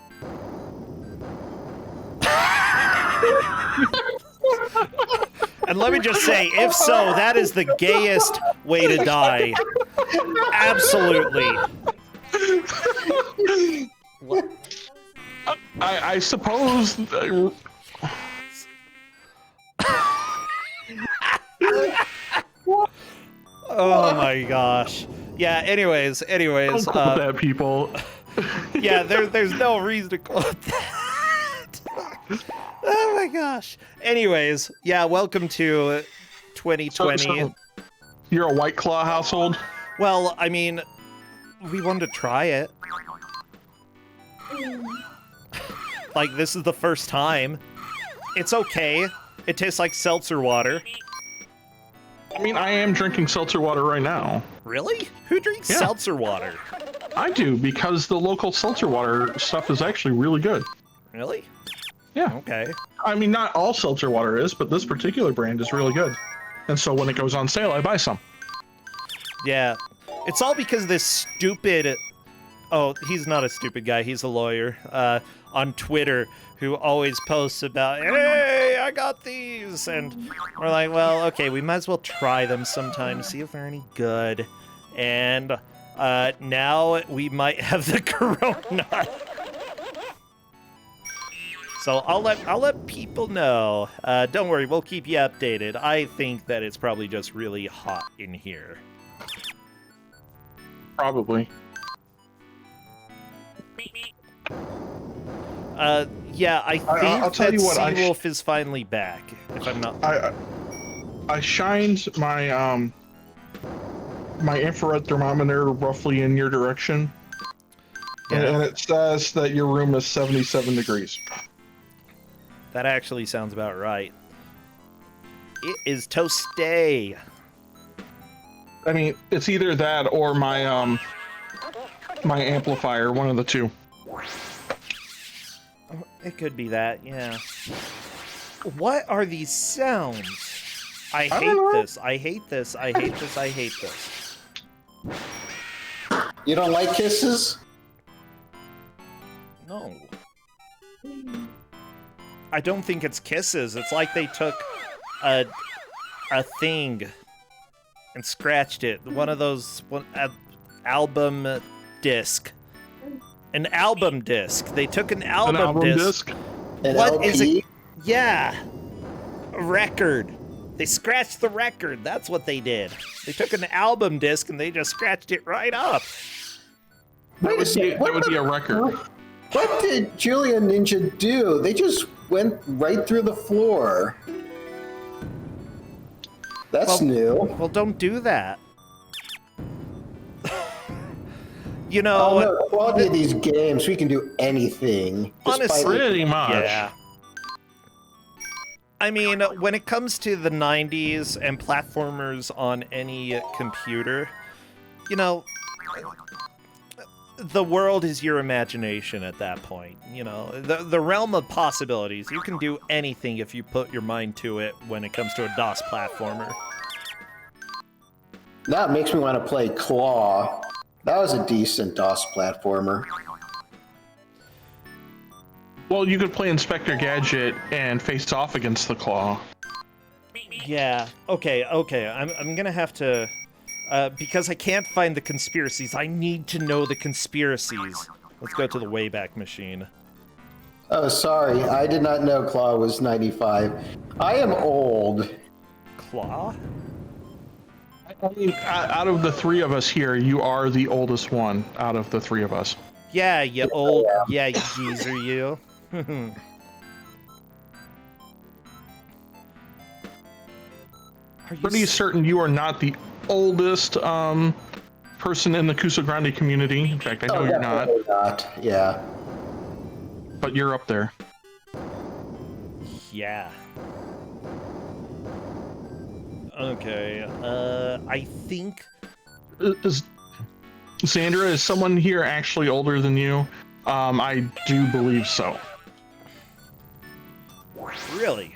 And let me just say, if so, that is the gayest way to die. Absolutely. What? I suppose. Oh my gosh. Yeah, anyways. Don't quote that, people. Yeah, there's no reason to quote that. Oh my gosh. Anyways, yeah, welcome to 2020. So you're a White Claw household? Well, I mean, we wanted to try it. Like, this is the first time. It's okay. It tastes like seltzer water. I mean, I am drinking seltzer water right now. Really? Who drinks Yeah. seltzer water? I do, because the local seltzer water stuff is actually really good. Really? Yeah. Okay. I mean, not all seltzer water is, but this particular brand is really good. And so when it goes on sale, I buy some. Yeah. It's all because this stupid... Oh, he's not a stupid guy. He's a lawyer. On Twitter, who always posts about, hey, I got these! And we're like, well, okay, we might as well try them sometime, see if they're any good. And now we might have the Corona. So I'll let people know. Don't worry, we'll keep you updated. I think that it's probably just really hot in here. Probably. Yeah, I think I'll tell that you what, Seawolf is finally back, if I'm not... I shined my my infrared thermometer roughly in your direction, Yeah. and it says that your room is 77 degrees. That actually sounds about right. It is toasty. I mean, it's either that or my my amplifier, one of the two. It could be that, yeah. What are these sounds? I don't hate know. this. I hate this. I hate this. I hate this. You don't like kisses? No. I don't think it's kisses. It's like they took a thing and scratched it. One of those album disc. An album disc. They took an album disc. An What LP? is it? Yeah. A record. They scratched the record. That's what they did. They took an album disc and they just scratched it right up. Wait a second. That would be a record. What did Julia Ninja do? They just went right through the floor. That's new. Well, don't do that. You know, Oh, no, the quality of these games, we can do anything. Honestly, Pretty much. yeah. I mean, when it comes to the 90s and platformers on any computer, you know, the world is your imagination at that point. You know, the realm of possibilities. You can do anything if you put your mind to it when it comes to a DOS platformer. Now it makes me want to play Claw. That was a decent DOS platformer. Well, you could play Inspector Gadget and face off against the Claw. Yeah. Okay. I'm gonna have to, because I can't find the conspiracies. I need to know the conspiracies. Let's go to the Wayback Machine. Oh, sorry. I did not know Claw was 95. I am old. Claw? I mean, out of the three of us here, you are the oldest one out of the three of us. Yeah, you old. Yeah, you geezer, you. Pretty certain you are not the oldest person in the Ku5ogrande community. In fact, I know you're not. Definitely not. Yeah. But you're up there. Yeah. Okay. I think. Sandra, is someone here actually older than you? I do believe so. Really?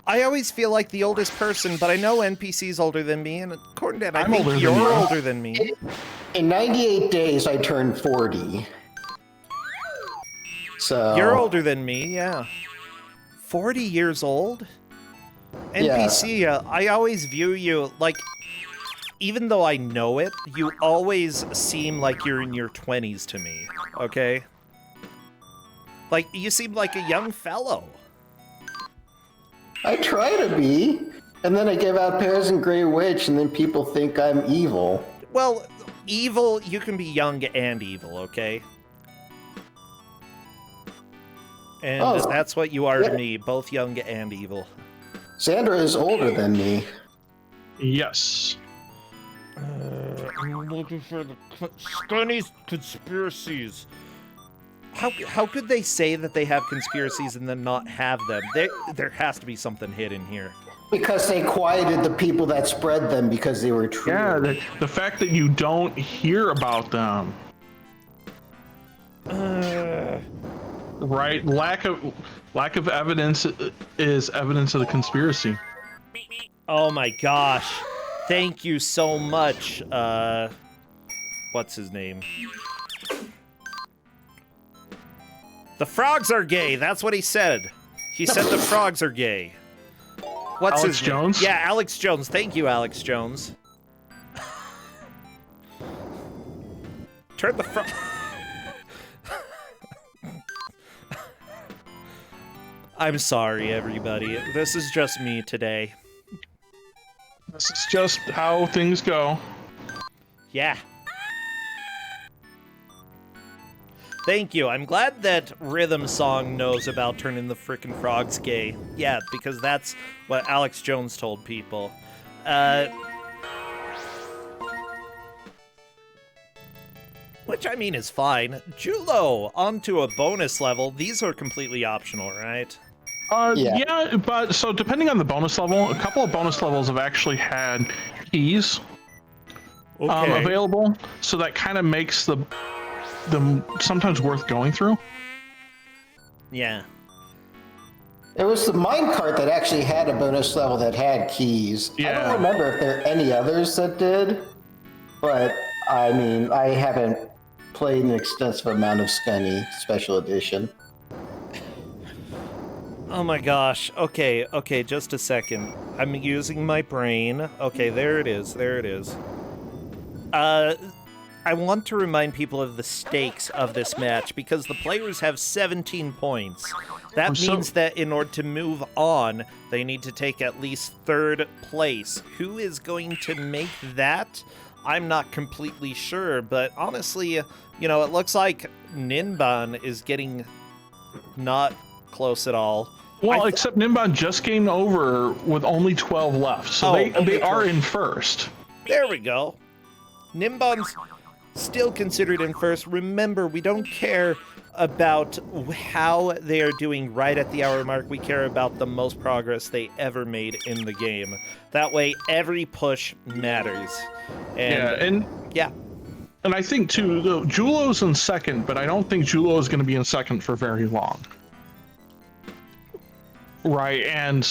I always feel like the oldest person, but I know NPC's older than me, and according to that, I I'm think older than you're you. older than me. In 98 days, I turned 40. So You're older than me, yeah. 40 years old? NPC, I always view you, like, even though I know it, you always seem like you're in your 20s to me, okay? Like, you seem like a young fellow. I try to be, and then I give out Pears and Grey Witch, and then people think I'm evil. Well, evil, you can be young and evil, okay? And that's what you are to me, both young and evil. Sandra is older than me. Yes. I'm looking for the Skunny's conspiracies. How could they say that they have conspiracies and then not have them? There has to be something hidden here. Because they quieted the people that spread them because they were true. Yeah, the fact that you don't hear about them. Right? Lack of evidence is evidence of the conspiracy. Oh my gosh. Thank you so much. What's his name? The frogs are gay. That's what he said. He said the frogs are gay. What's Alex his name? Jones? Yeah, Alex Jones. Thank you, Alex Jones. Turn the frog. I'm sorry, everybody. This is just me today. This is just how things go. Yeah. Thank you. I'm glad that Rhythm Song knows about turning the frickin' frogs gay. Yeah, because that's what Alex Jones told people. Which, I mean, is fine. Julo, onto a bonus level. These are completely optional, right? Yeah, but so depending on the bonus level, a couple of bonus levels have actually had keys available, so that kind of makes them sometimes worth going through. Yeah. It was the minecart that actually had a bonus level that had keys. I Yeah. don't remember if there are any others that did, but I mean, I haven't played an extensive amount of Skunny Special Edition. Oh my gosh. Okay, just a second. I'm using my brain. Okay, there it is. I want to remind people of the stakes of this match because the players have 17 points. That means that in order to move on, they need to take at least 3rd place. Who is going to make that? I'm not completely sure, but honestly, it looks like Ninban is getting not close at all. Well, except Nimban just came over with only 12 left, so they are in first. There we go. Nimban's still considered in first. Remember, we don't care about how they are doing right at the hour mark. We care about the most progress they ever made in the game. That way, every push matters. And I think, too, Julo's in second, but I don't think Julo is going to be in second for very long. Right, and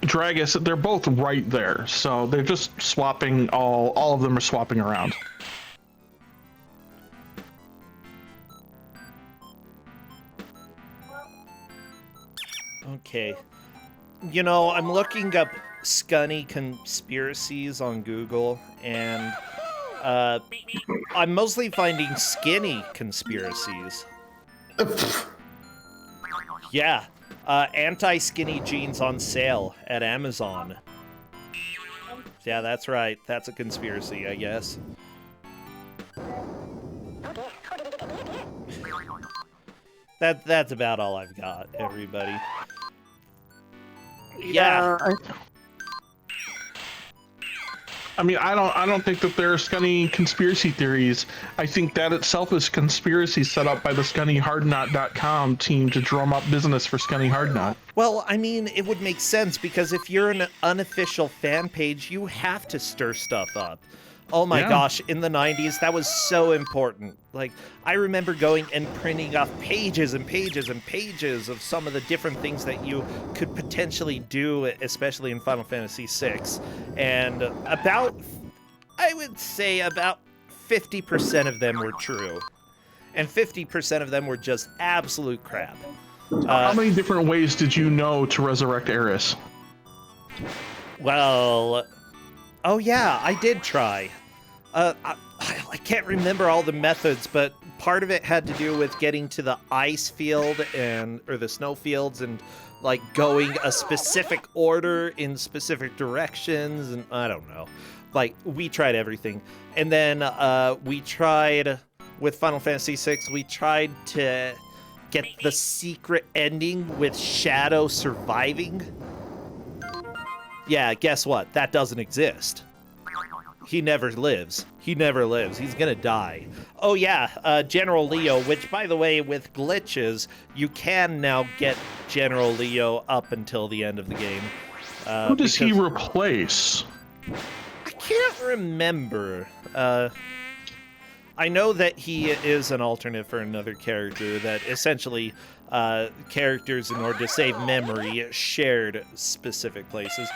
Dragus, they're both right there, so they're just swapping, all of them are swapping around. Okay. I'm looking up Skunny conspiracies on Google, and I'm mostly finding skinny conspiracies. Yeah. Anti-skinny jeans on sale at Amazon. Yeah, that's right. That's a conspiracy, I guess. That's about all I've got, everybody. Yeah. I mean, I don't think that there are Skunny conspiracy theories. I think that itself is conspiracy set up by the SkunnyHardknot.com team to drum up business for Skunny Hardknot. Well, I mean, it would make sense because if you're an unofficial fan page, you have to stir stuff up. Oh my gosh, in the 90s, that was so important. Like, I remember going and printing off pages and pages and pages of some of the different things that you could potentially do, especially in Final Fantasy VI. And I would say about 50% of them were true. And 50% of them were just absolute crap. How many different ways did you know to resurrect Eris? Well, oh yeah, I did try. I can't remember all the methods, but part of it had to do with getting to the ice field or the snow fields and like going a specific order in specific directions, and I don't know. Like, we tried everything. And then we tried with Final Fantasy VI, we tried to get the secret ending with Shadow surviving. Yeah, guess what? That doesn't exist. He never lives. He's gonna die. Oh yeah, General Leo, which, by the way, with glitches, you can now get General Leo up until the end of the game. Who does he replace? I can't remember. I know that he is an alternate for another character that essentially characters, in order to save memory, shared specific places.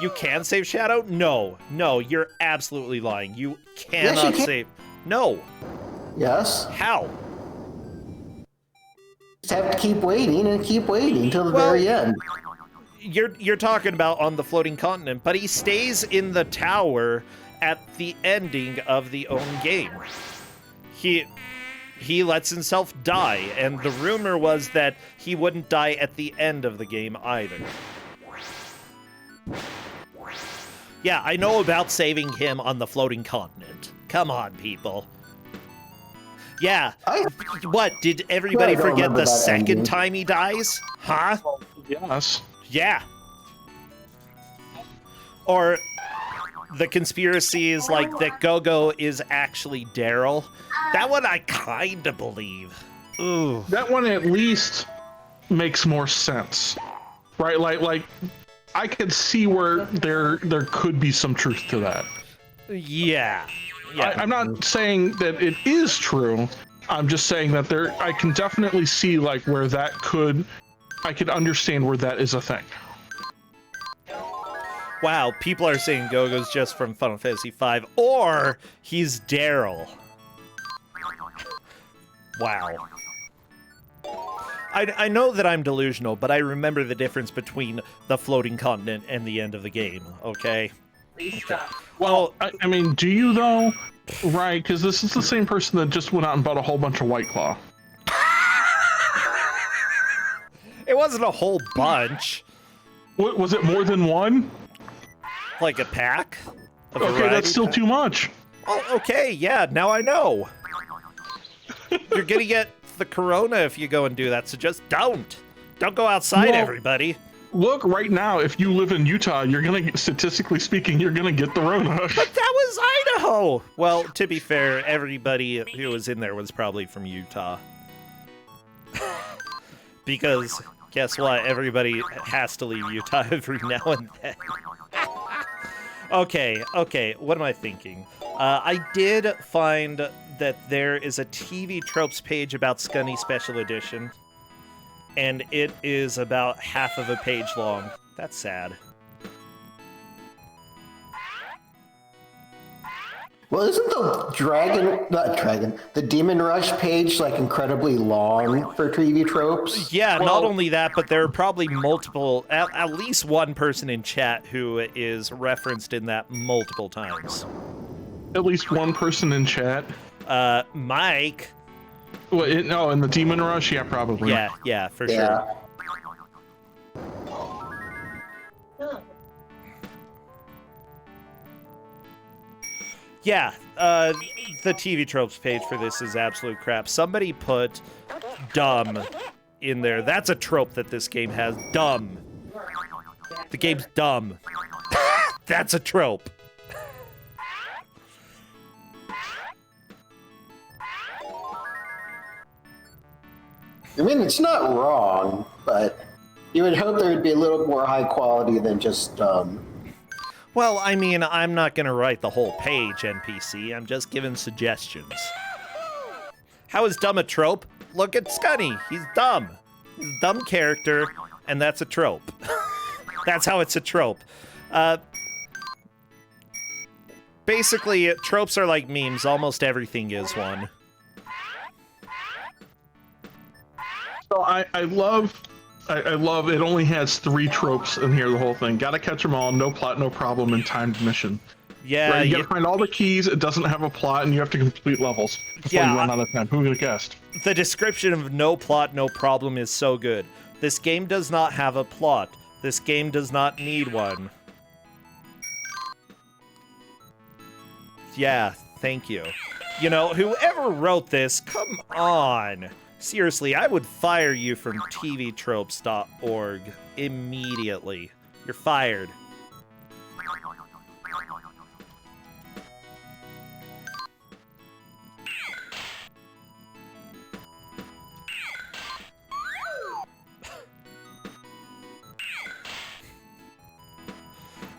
You can save Shadow? No, you're absolutely lying. You cannot save. No. Yes. How? Just have to keep waiting until the very end. You're talking about on the floating continent, but he stays in the tower at the ending of the own game. He lets himself die, and the rumor was that he wouldn't die at the end of the game either. Yeah, I know about saving him on the floating continent. Come on, people. Yeah. What, did everybody forget the second time he dies? Huh? Yes. Yeah. Or the conspiracies like that Go-Go is actually Daryl. That one I kind of believe. Ooh. That one at least makes more sense. Right? Like I could see where there could be some truth to that. Yeah. I'm not saying that it is true. I'm just saying that I can definitely see like where I could understand where that is a thing. Wow, people are saying Go-Go's just from Final Fantasy V, or he's Daryl. Wow. I know that I'm delusional, but I remember the difference between the floating continent and the end of the game, okay? Please stop. Well, I mean, do you though? Right, because this is the same person that just went out and bought a whole bunch of White Claw. It wasn't a whole bunch. What, was it more than one? Like a pack? A Okay, variety that's still pack? too much. Oh, okay, yeah, now I know. You're gonna get the corona if you go and do that, so just don't. Don't go outside, Well, everybody. Look, right now, if you live in Utah, you're gonna, statistically speaking, you're gonna get the Rona. But that was Idaho! Well, to be fair, everybody who was in there was probably from Utah. Because, guess what? Everybody has to leave Utah every now and then. Okay, what am I thinking? I did find that there is a TV tropes page about Skunny Special Edition, and it is about half of a page long. That's sad. Well, isn't the Demon Rush page like incredibly long for TV tropes? Yeah, not only that, but there are probably multiple, at least one person in chat who is referenced in that multiple times. At least one person in chat. Mike. Well, no, in the Demon Rush, yeah, probably. Yeah, for sure. Yeah. Yeah, the TV tropes page for this is absolute crap. Somebody put dumb in there. That's a trope that this game has. Dumb. The game's dumb. That's a trope. I mean, it's not wrong, but you would hope there would be a little more high quality than just Well, I mean, I'm not going to write the whole page, NPC. I'm just giving suggestions. How is dumb a trope? Look at Skunny. He's dumb. He's a dumb character, and that's a trope. That's how it's a trope. Basically, tropes are like memes. Almost everything is one. So I love it only has 3 tropes in here, the whole thing. Gotta catch them all, no plot, no problem, and timed mission. Yeah, Right, you gotta find all the keys, it doesn't have a plot, and you have to complete levels before Yeah, you run out of time. Who would have guessed? the description of no plot, no problem is so good. This game does not have a plot. This game does not need one. Yeah, thank you. You know, whoever wrote this, come on. Seriously, I would fire you from tvtropes.org immediately. You're fired.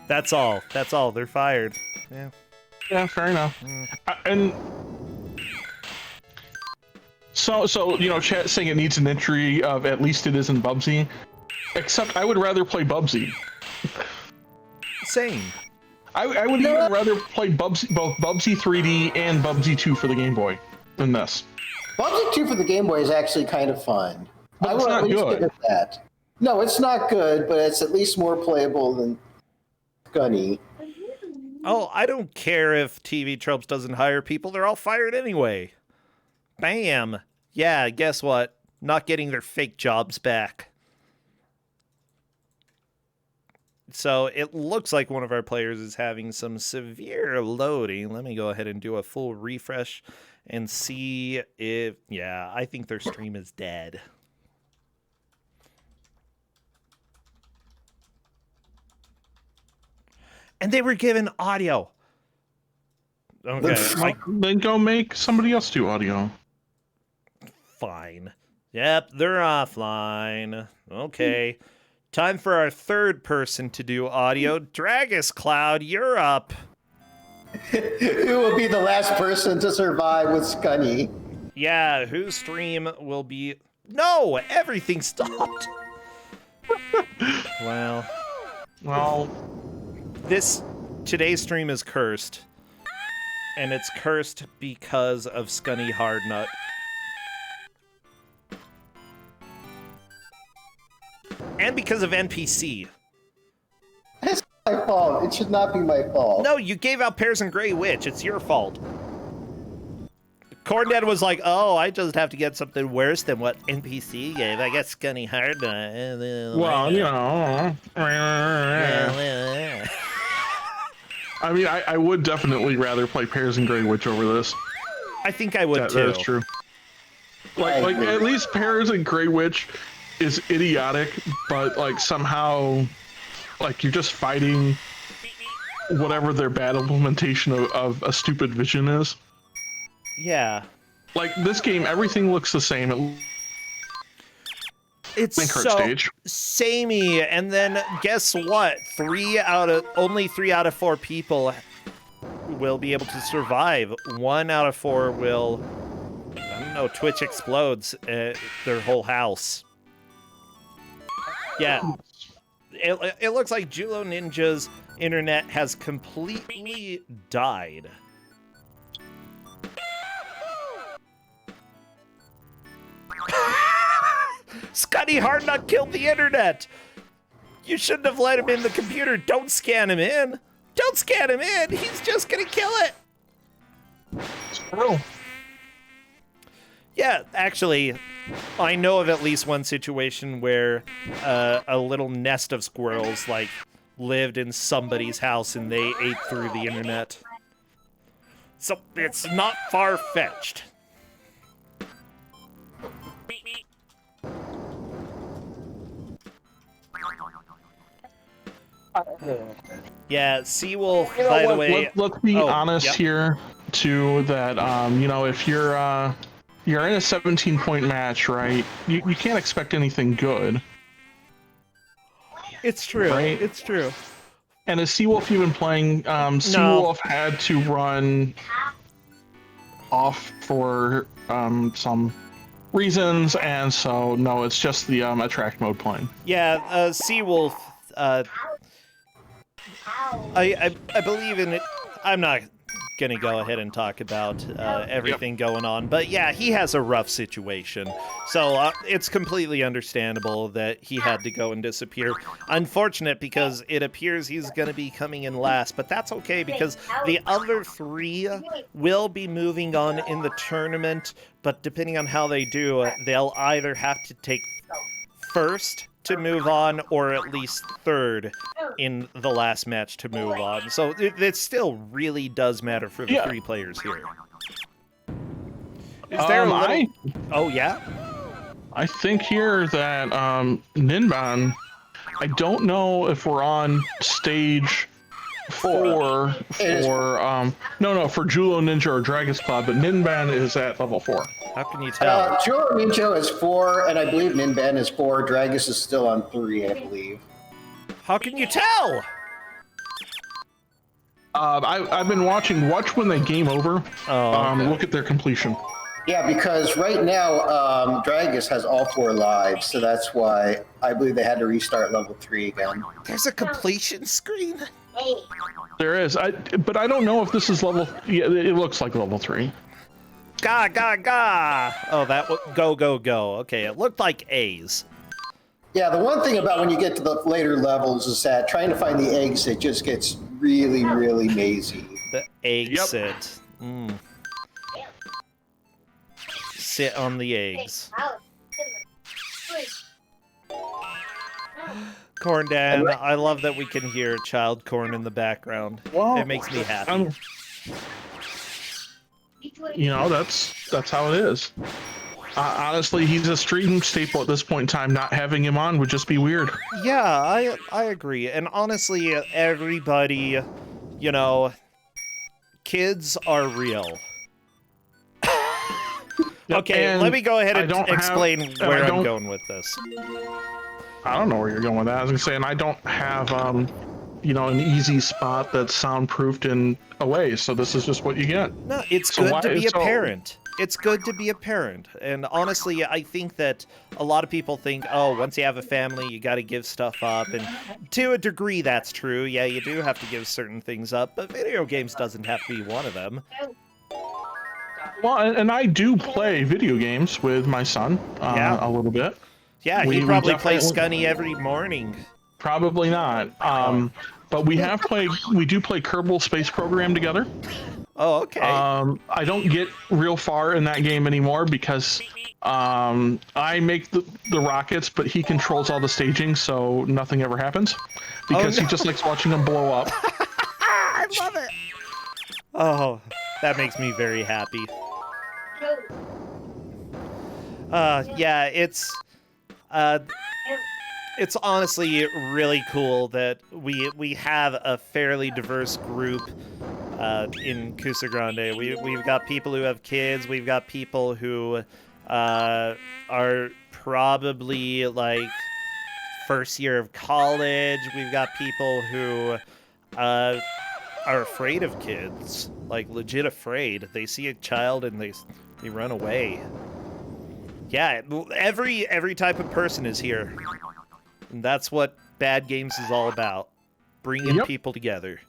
That's all. That's all. They're fired. Yeah. Yeah, fair enough. And so you know, chat saying it needs an entry of at least it isn't Bubsy. Except I would rather play Bubsy. Same. I would even rather play Bubsy, both Bubsy 3D and Bubsy 2 for the Game Boy than this. Bubsy 2 for the Game Boy is actually kind of fun. But I it's will not at least good. give it that. No, it's not good, but it's at least more playable than Skunny. Oh, I don't care if TV Tropes doesn't hire people. They're all fired anyway. Bam. Yeah, guess what? Not getting their fake jobs back. So it looks like one of our players is having some severe loading. Let me go ahead and do a full refresh and see if... Yeah, I think their stream is dead. And they were given audio. Okay, Then go make somebody else do audio. fine. Yep, they're offline. Okay. Time for our third person to do audio. Dragus Cloud, you're up. Who will be the last person to survive with Skunny? Yeah, whose stream will be... No, everything stopped. Well, today's stream is cursed. And it's cursed because of Skunny Hardnut. and because of NPC. It's my fault. It should not be my fault. No, you gave out Pears and Grey Witch. It's your fault. Corndad was like, oh, I just have to get something worse than what NPC gave. I guess Skunny hard. Well, you know. I mean, I would definitely rather play Pears and Grey Witch over this. I think I would too. That is true. Like at least Pears and Grey Witch is idiotic, but like somehow, like you're just fighting whatever their bad implementation of a stupid vision is. Yeah. Like this game, everything looks the same. It's so samey, and then guess what? Only 3 out of 4 people will be able to survive. 1 out of 4 will, I don't know, Twitch explodes their whole house. Yeah. It looks like Julo Ninja's internet has completely died. Skunny Hardnut killed the internet! You shouldn't have let him in the computer. Don't scan him in. Don't scan him in. He's just gonna kill it. Real. Yeah, actually, I know of at least one situation where a little nest of squirrels, like, lived in somebody's house and they ate through the internet. So it's not far-fetched. Yeah, Seawolf, by the way... Let's be honest here, too, that, you know, if you're in a 17-point match, right, you can't expect anything good. It's true. Right? It's true. And as Seawolf even playing, Seawolf had to run off for some reasons, and so, no, it's just the attract mode playing. Yeah, Seawolf... I believe in it. I'm not gonna go ahead and talk about everything going on, but yeah, he has a rough situation. So it's completely understandable that he had to go and disappear. Unfortunate because it appears he's gonna be coming in last, but that's okay because the other 3 will be moving on in the tournament, but depending on how they do, they'll either have to take first to move on, or at least 3rd in the last match to move on. So it still really does matter for the 3 players here. Is there a little... Oh, yeah? I think here that Ninban, I don't know if we're on stage 4 for for Julo Ninja or Dragon's Club, but Ninban is at level 4. How can you tell? Julo Ninja is 4, and I believe Ninban is 4. Dragus is still on 3, I believe. How can you tell? I've been watching when they game over. Okay. Look at their completion. Yeah, because right now Dragus has all 4 lives, so that's why I believe they had to restart level 3 again. There's a completion screen? There is, but I don't know if this is level. Yeah, it looks like level 3. Ga ga ga! Oh, that go go go. Okay, it looked like A's. Yeah, the one thing about when you get to the later levels is that trying to find the eggs, it just gets really, really mazy. The egg sit. Mm. Sit on the eggs. Corn Dan, I love that we can hear child corn in the background. Well, it makes me happy. You know, that's how it is. Honestly, he's a stream staple at this point in time. Not having him on would just be weird. Yeah, I agree. And honestly, everybody, you know, kids are real. Okay, and let me go ahead and explain where I'm going with this. I don't know where you're going with that. I was gonna say, and I don't have, you know, an easy spot that's soundproofed in a way. So this is just what you get. No, it's good to be a parent. It's good to be a parent. And honestly, I think that a lot of people think, oh, once you have a family, you got to give stuff up. And to a degree, that's true. Yeah, you do have to give certain things up, but video games doesn't have to be one of them. Well, and I do play video games with my son a little bit. Yeah, he probably plays Skunny every morning. Probably not. But we do play Kerbal Space Program together. Oh, okay. I don't get real far in that game anymore because I make the rockets, but he controls all the staging, so nothing ever happens. Because he just likes watching them blow up. I love it. Oh, that makes me very happy. Yeah, it's honestly really cool that we have a fairly diverse group in Ku5ogrande. We've got people who have kids. We've got people who are probably like first year of college. We've got people who are afraid of kids, like legit afraid. They see a child and they run away. Yeah, every type of person is here. And that's what Bad Games is all about. Bringing people together.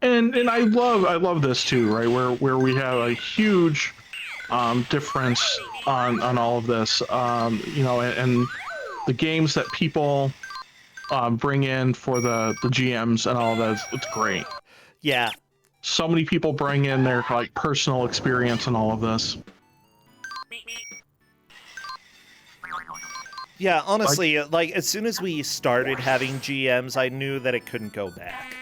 And I love this too, right? Where we have a huge difference on all of this. You know, and the games that people bring in for the GMs and all of that, it's great. Yeah. So many people bring in their like personal experience and all of this. Yeah, honestly, like as soon as we started having GMs, I knew that it couldn't go back.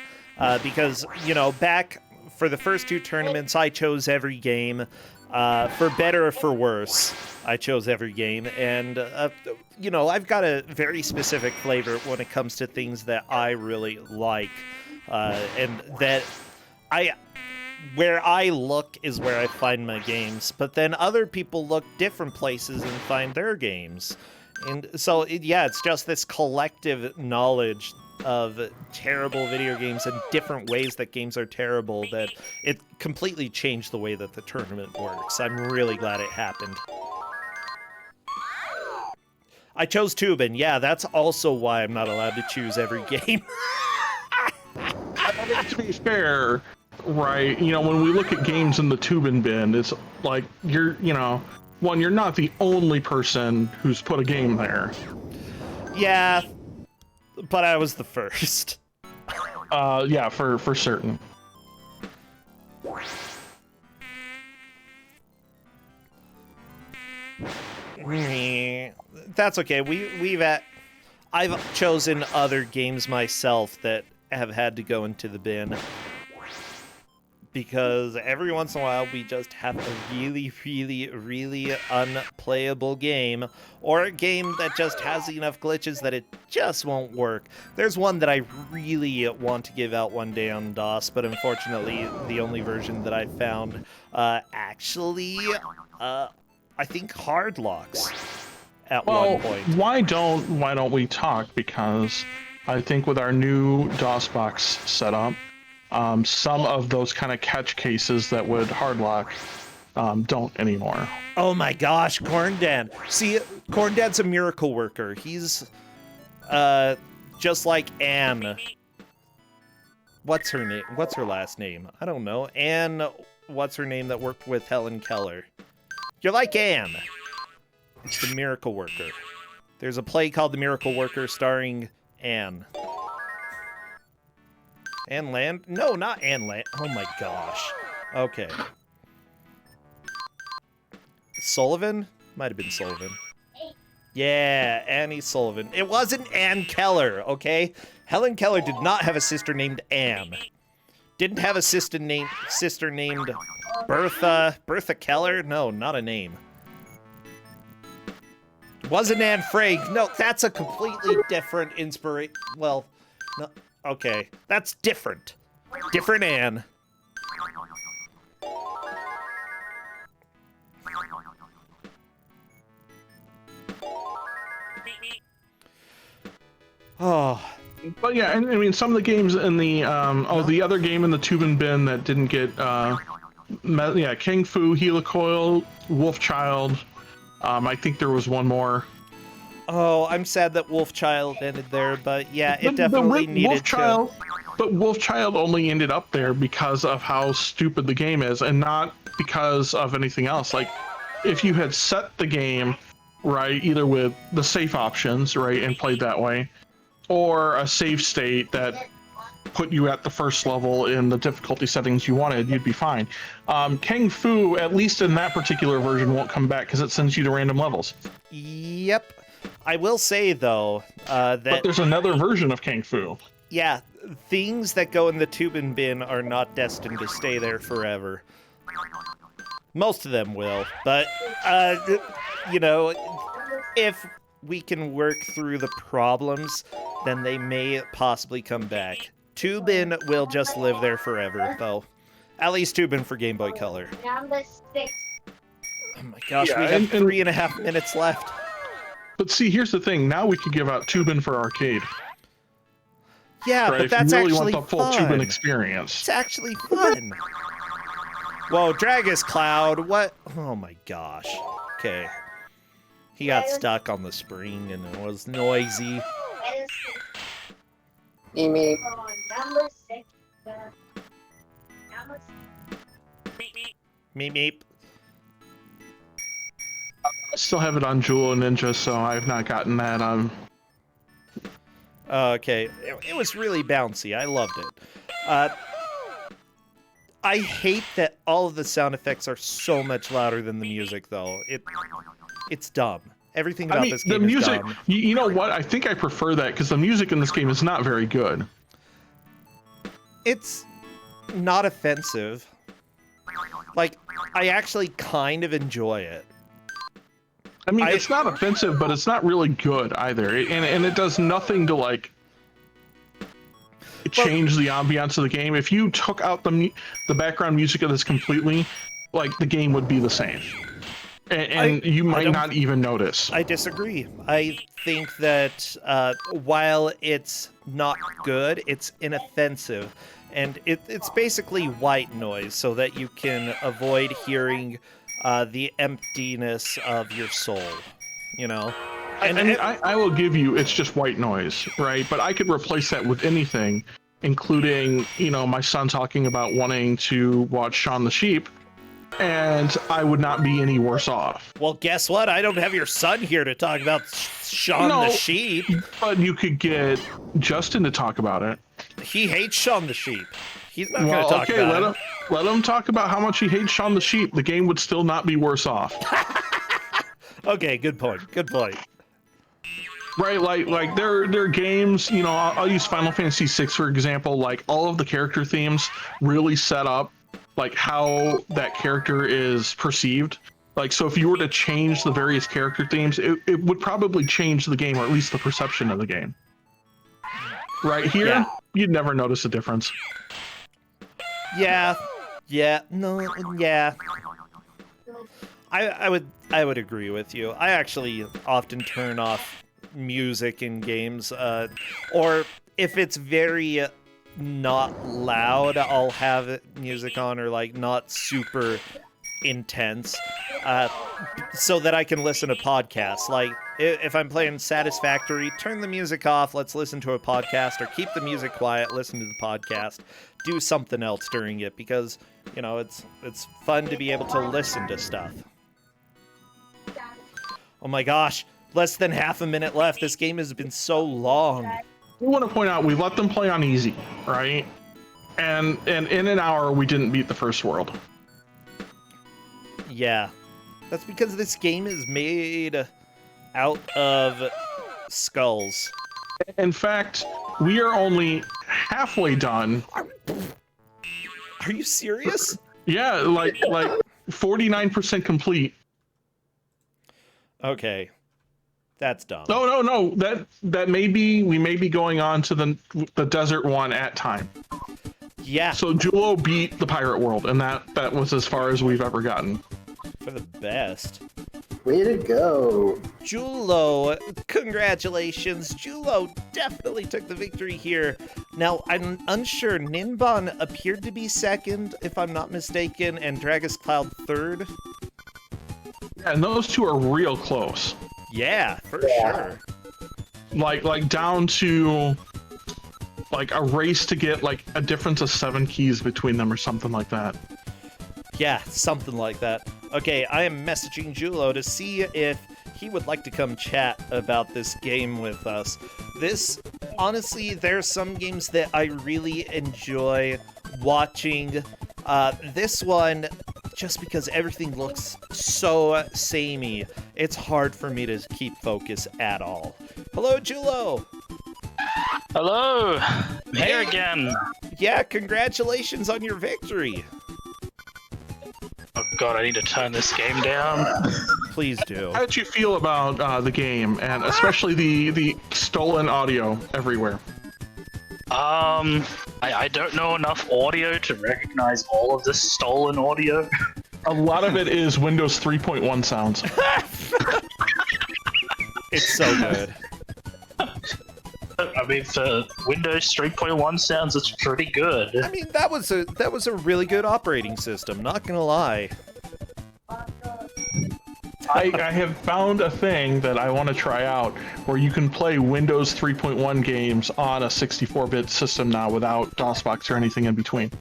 Because, you know, back for the first 2 tournaments, I chose every game. For better or for worse, I chose every game. And, you know, I've got a very specific flavor when it comes to things that I really like. And that where I look is where I find my games. But then other people look different places and find their games. And so, yeah, it's just this collective knowledge of terrible video games and different ways that games are terrible that it completely changed the way that the tournament works. I'm really glad it happened. I chose Tubin. Yeah, that's also why I'm not allowed to choose every game. To be fair, right, you know, when we look at games in the Tubin bin, it's like you're not the only person who's put a game there. Yeah, but I was the first. Yeah, for certain. That's okay. I've chosen other games myself that have had to go into the bin. Because every once in a while we just have a really, really, really unplayable game, or a game that just has enough glitches that it just won't work. There's one that I really want to give out one day on DOS, but unfortunately the only version that I found actually, I think hard locks at one point. Why don't we talk? Because I think with our new DOS box setup, some of those kind of catch cases that would hardlock don't anymore. Oh my gosh, Corndad. See, Corndad's a miracle worker. He's just like Anne. What's her name? What's her last name? I don't know. Anne, what's her name that worked with Helen Keller? You're like Anne. It's the miracle worker. There's a play called The Miracle Worker starring Anne. Anne Land? No, not Anne Land. Oh my gosh. Okay. Sullivan? Might have been Sullivan. Yeah, Annie Sullivan. It wasn't Anne Keller, okay? Helen Keller did not have a sister named Anne. Didn't have a sister named Bertha. Bertha Keller? No, not a name. Wasn't Anne Frank. No, that's a completely different inspiration. Well, no. Okay, that's different. Different Anne. Oh. But yeah, and I mean, some of the games in the, the other game in the Tubin bin that didn't get, King Fu, Helicoil, Wolfchild. I think there was one more. Oh, I'm sad that Wolfchild ended there, but yeah, it definitely needed to. But Wolfchild only ended up there because of how stupid the game is, and not because of anything else. Like, if you had set the game right? Either with the safe options, right, and played that way, or a save state that put you at the first level in the difficulty settings you wanted, you'd be fine. Kung Fu, at least in that particular version, won't come back because it sends you to random levels. Yep. I will say, though, But that, there's another version of Kung Fu. yeah, things that go in the Tubin bin are not destined to stay there forever. Most of them will, but, you know, if we can work through the problems, then they may possibly come back. Tubin will just live there forever, though. At least Tubin for Game Boy Color. Number 6. Oh my gosh, Yeah, we have and 3.5 minutes left. But see, here's the thing. Now we could give out Tubin for arcade. Yeah, Right? but If that's you really actually want the full fun. Tubin experience. It's actually fun. Whoa, Dragus Cloud, what? Oh my gosh. Okay. He got stuck on the spring and it was noisy. Mimi. Number 6. Number 6. Meep meep. I still have it on Jewel and Ninja, so I've not gotten that. Okay, it was really bouncy. I loved it. I hate that all of the sound effects are so much louder than the music, though. It's dumb. Everything about this game the music. is dumb. You know what? I think I prefer that because the music in this game is not very good. It's not offensive. Like, I actually kind of enjoy it. I mean, it's not offensive, but it's not really good either, and it does nothing to like change the ambiance of the game. If you took out the background music of this completely, like the game would be the same, and you might not even notice. I disagree. I think that while it's not good, it's inoffensive, and it's basically white noise so that you can avoid hearing the emptiness of your soul, you know? I will give you, it's just white noise, right? But I could replace that with anything, including, you know, my son talking about wanting to watch Shaun the Sheep, and I would not be any worse off. Well, guess what? I don't have your son here to talk about Shaun the Sheep. But you could get Justin to talk about it. He hates Shaun the Sheep. He's not going to talk about it. Let him talk about how much he hates Shaun the Sheep. The game would still not be worse off. Okay, good point. Good point. Right, like there are games, you know, I'll use Final Fantasy VI for example. Like all of the character themes really set up like how that character is perceived. Like, so if you were to change the various character themes, it would probably change the game, or at least the perception of the game. Right here, you'd never notice a difference. Yeah. I would agree with you. I actually often turn off music in games, or if it's very not loud, I'll have music on, or like not super intense, so that I can listen to podcasts. Like if I'm playing Satisfactory, turn the music off, let's listen to a podcast, or keep the music quiet, listen to the podcast, do something else during it, because, you know, it's fun to be able to listen to stuff. Oh my gosh, less than half a minute left. This game has been so long. I want to point out we let them play on easy, right? And in an hour we didn't beat the first world. Yeah, that's because this game is made out of skulls. In fact, we are only halfway done. Are you serious? Yeah, like 49% complete. Okay, that's dumb. No. That may be, we may be going on to the desert one at time. Yeah. So Julo beat the pirate world, and that was as far as we've ever gotten. For the best. Way to go. Julo, congratulations. Julo definitely took the victory here. Now, I'm unsure. Ninbon appeared to be second, if I'm not mistaken, and Dragus Cloud third. And those two are real close. Yeah, for sure. Like down to like a race to get like a difference of 7 keys between them or something like that. Yeah, something like that. Okay, I am messaging Julo to see if he would like to come chat about this game with us. Honestly, there's some games that I really enjoy watching. This one, just because everything looks so samey, it's hard for me to keep focus at all. Hello, Julo! Hello! I'm here again. Yeah, congratulations on your victory. Oh god, I need to turn this game down. Please do. How did you feel about the game, and especially the stolen audio everywhere? I don't know enough audio to recognize all of this stolen audio. A lot of it is Windows 3.1 sounds. It's so good. I mean, for Windows 3.1 sounds, it's pretty good. I mean, that was a really good operating system, not gonna lie. I have found a thing that I want to try out where you can play Windows 3.1 games on a 64-bit system now without DOSBox or anything in between.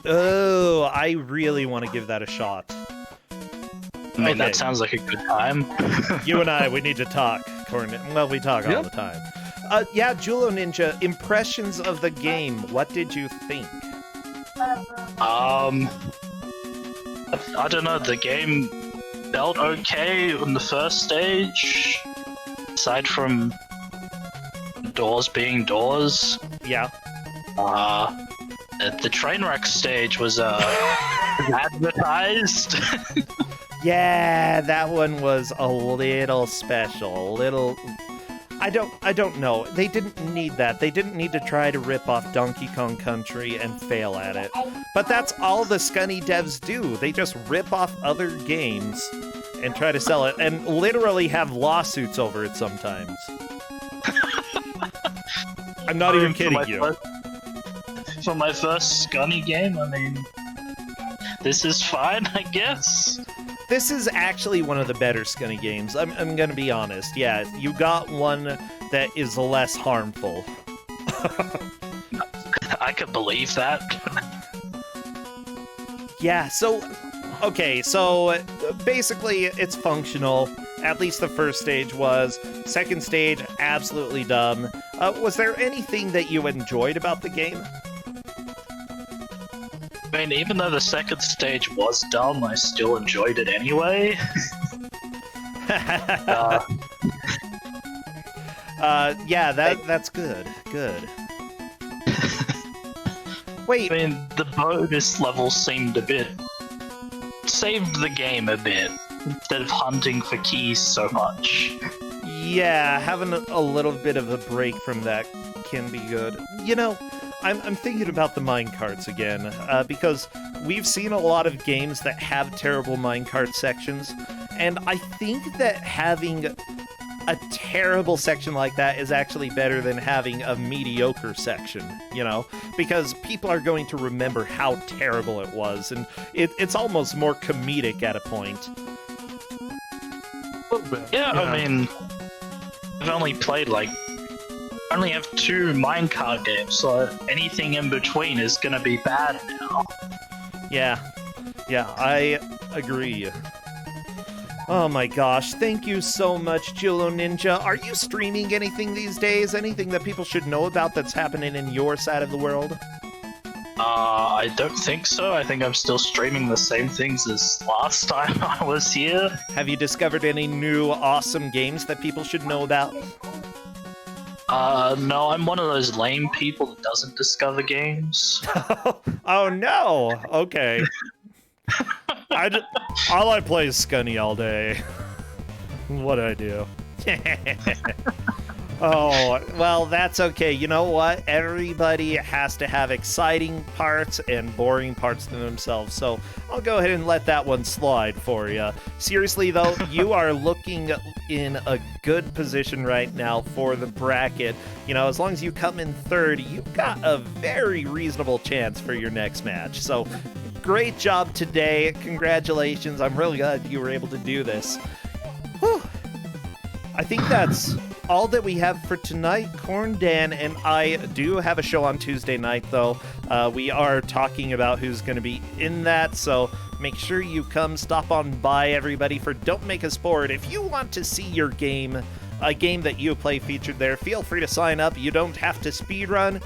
Oh, I really want to give that a shot. I mean, Okay. that sounds like a good time. You and I, we need to talk. Well, we talk all Yep. the time. Yeah, Julo Ninja, impressions of the game. What did you think? I don't know, the game felt okay on the first stage, aside from doors being doors. Yeah. The train wreck stage was advertised. Yeah, that one was a little special. A little. I don't know. They didn't need that. They didn't need to try to rip off Donkey Kong Country and fail at it. But that's all the Skunny devs do. They just rip off other games and try to sell it, and literally have lawsuits over it sometimes. I'm not even kidding you. For my first Skunny game, I mean, this is fine, I guess. This is actually one of the better Skunny games. I'm gonna be honest. Yeah, you got one that is less harmful. I could believe that. Yeah, so... Okay, so basically it's functional. At least the first stage was. Second stage, absolutely dumb. Was there anything that you enjoyed about the game? I mean, even though the second stage was dumb, I still enjoyed it anyway. Yeah, that's good. Good. Wait. I mean, the bonus level seemed a bit... saved the game a bit, instead of hunting for keys so much. Yeah, having a little bit of a break from that can be good. You know, I'm thinking about the minecarts again, because we've seen a lot of games that have terrible minecart sections, and I think that having a terrible section like that is actually better than having a mediocre section, you know? Because people are going to remember how terrible it was, and it's almost more comedic at a point. Yeah, I mean, I've only played I only have 2 minecart games, so anything in between is gonna be bad now. Yeah, I agree. Oh my gosh, thank you so much, Julo Ninja. Are you streaming anything these days? Anything that people should know about that's happening in your side of the world? I don't think so. I think I'm still streaming the same things as last time I was here. Have you discovered any new awesome games that people should know about? No, I'm one of those lame people that doesn't discover games. Oh no! Okay. All I play is Skunny all day. What'd I do? Oh, well, that's okay. You know what? Everybody has to have exciting parts and boring parts to themselves, so I'll go ahead and let that one slide for you. Seriously, though, you are looking in a good position right now for the bracket. You know, as long as you come in third, you've got a very reasonable chance for your next match. So, great job today. Congratulations. I'm really glad you were able to do this. Whew. I think that's all that we have for tonight. Corn Dan and I do have a show on Tuesday night, though. We are talking about who's going to be in that, so make sure you come stop on by, everybody, for Don't Make Us Bored. If you want to see your game, a game that you play featured there, feel free to sign up. You don't have to speedrun.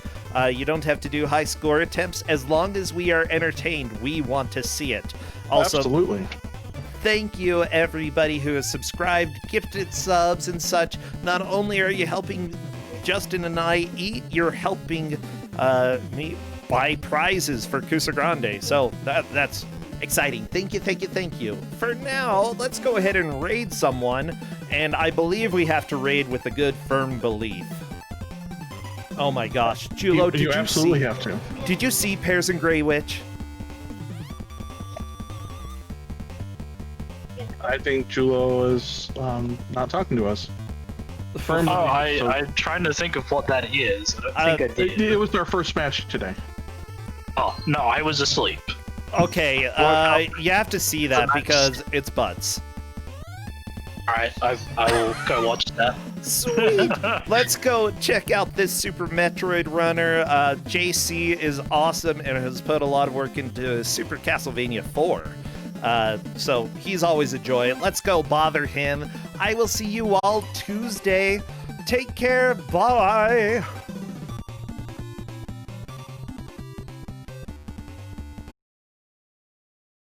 You don't have to do high score attempts. As long as we are entertained, we want to see it. Also, Absolutely. thank you, everybody who has subscribed, gifted subs, and such. Not only are you helping Justin and I eat, you're helping me buy prizes for Ku5ogrande. So that's exciting. Thank you, thank you, thank you. For now, let's go ahead and raid someone. And I believe we have to raid with a good, firm belief. Oh my gosh. Julo, did you absolutely see, have to. Did you see Pears and Grey Witch? I think Julo is not talking to us. Firm Oh, belief, so- I'm trying to think of what that is. I don't think I did. It was our first match today. Oh, no, I was asleep. Okay, you have to see that because it's butts. Alright, I will go watch that. Sweet! Let's go check out this Super Metroid runner. JC is awesome and has put a lot of work into Super Castlevania 4. So he's always a joy. Let's go bother him. I will see you all Tuesday. Take care. Bye.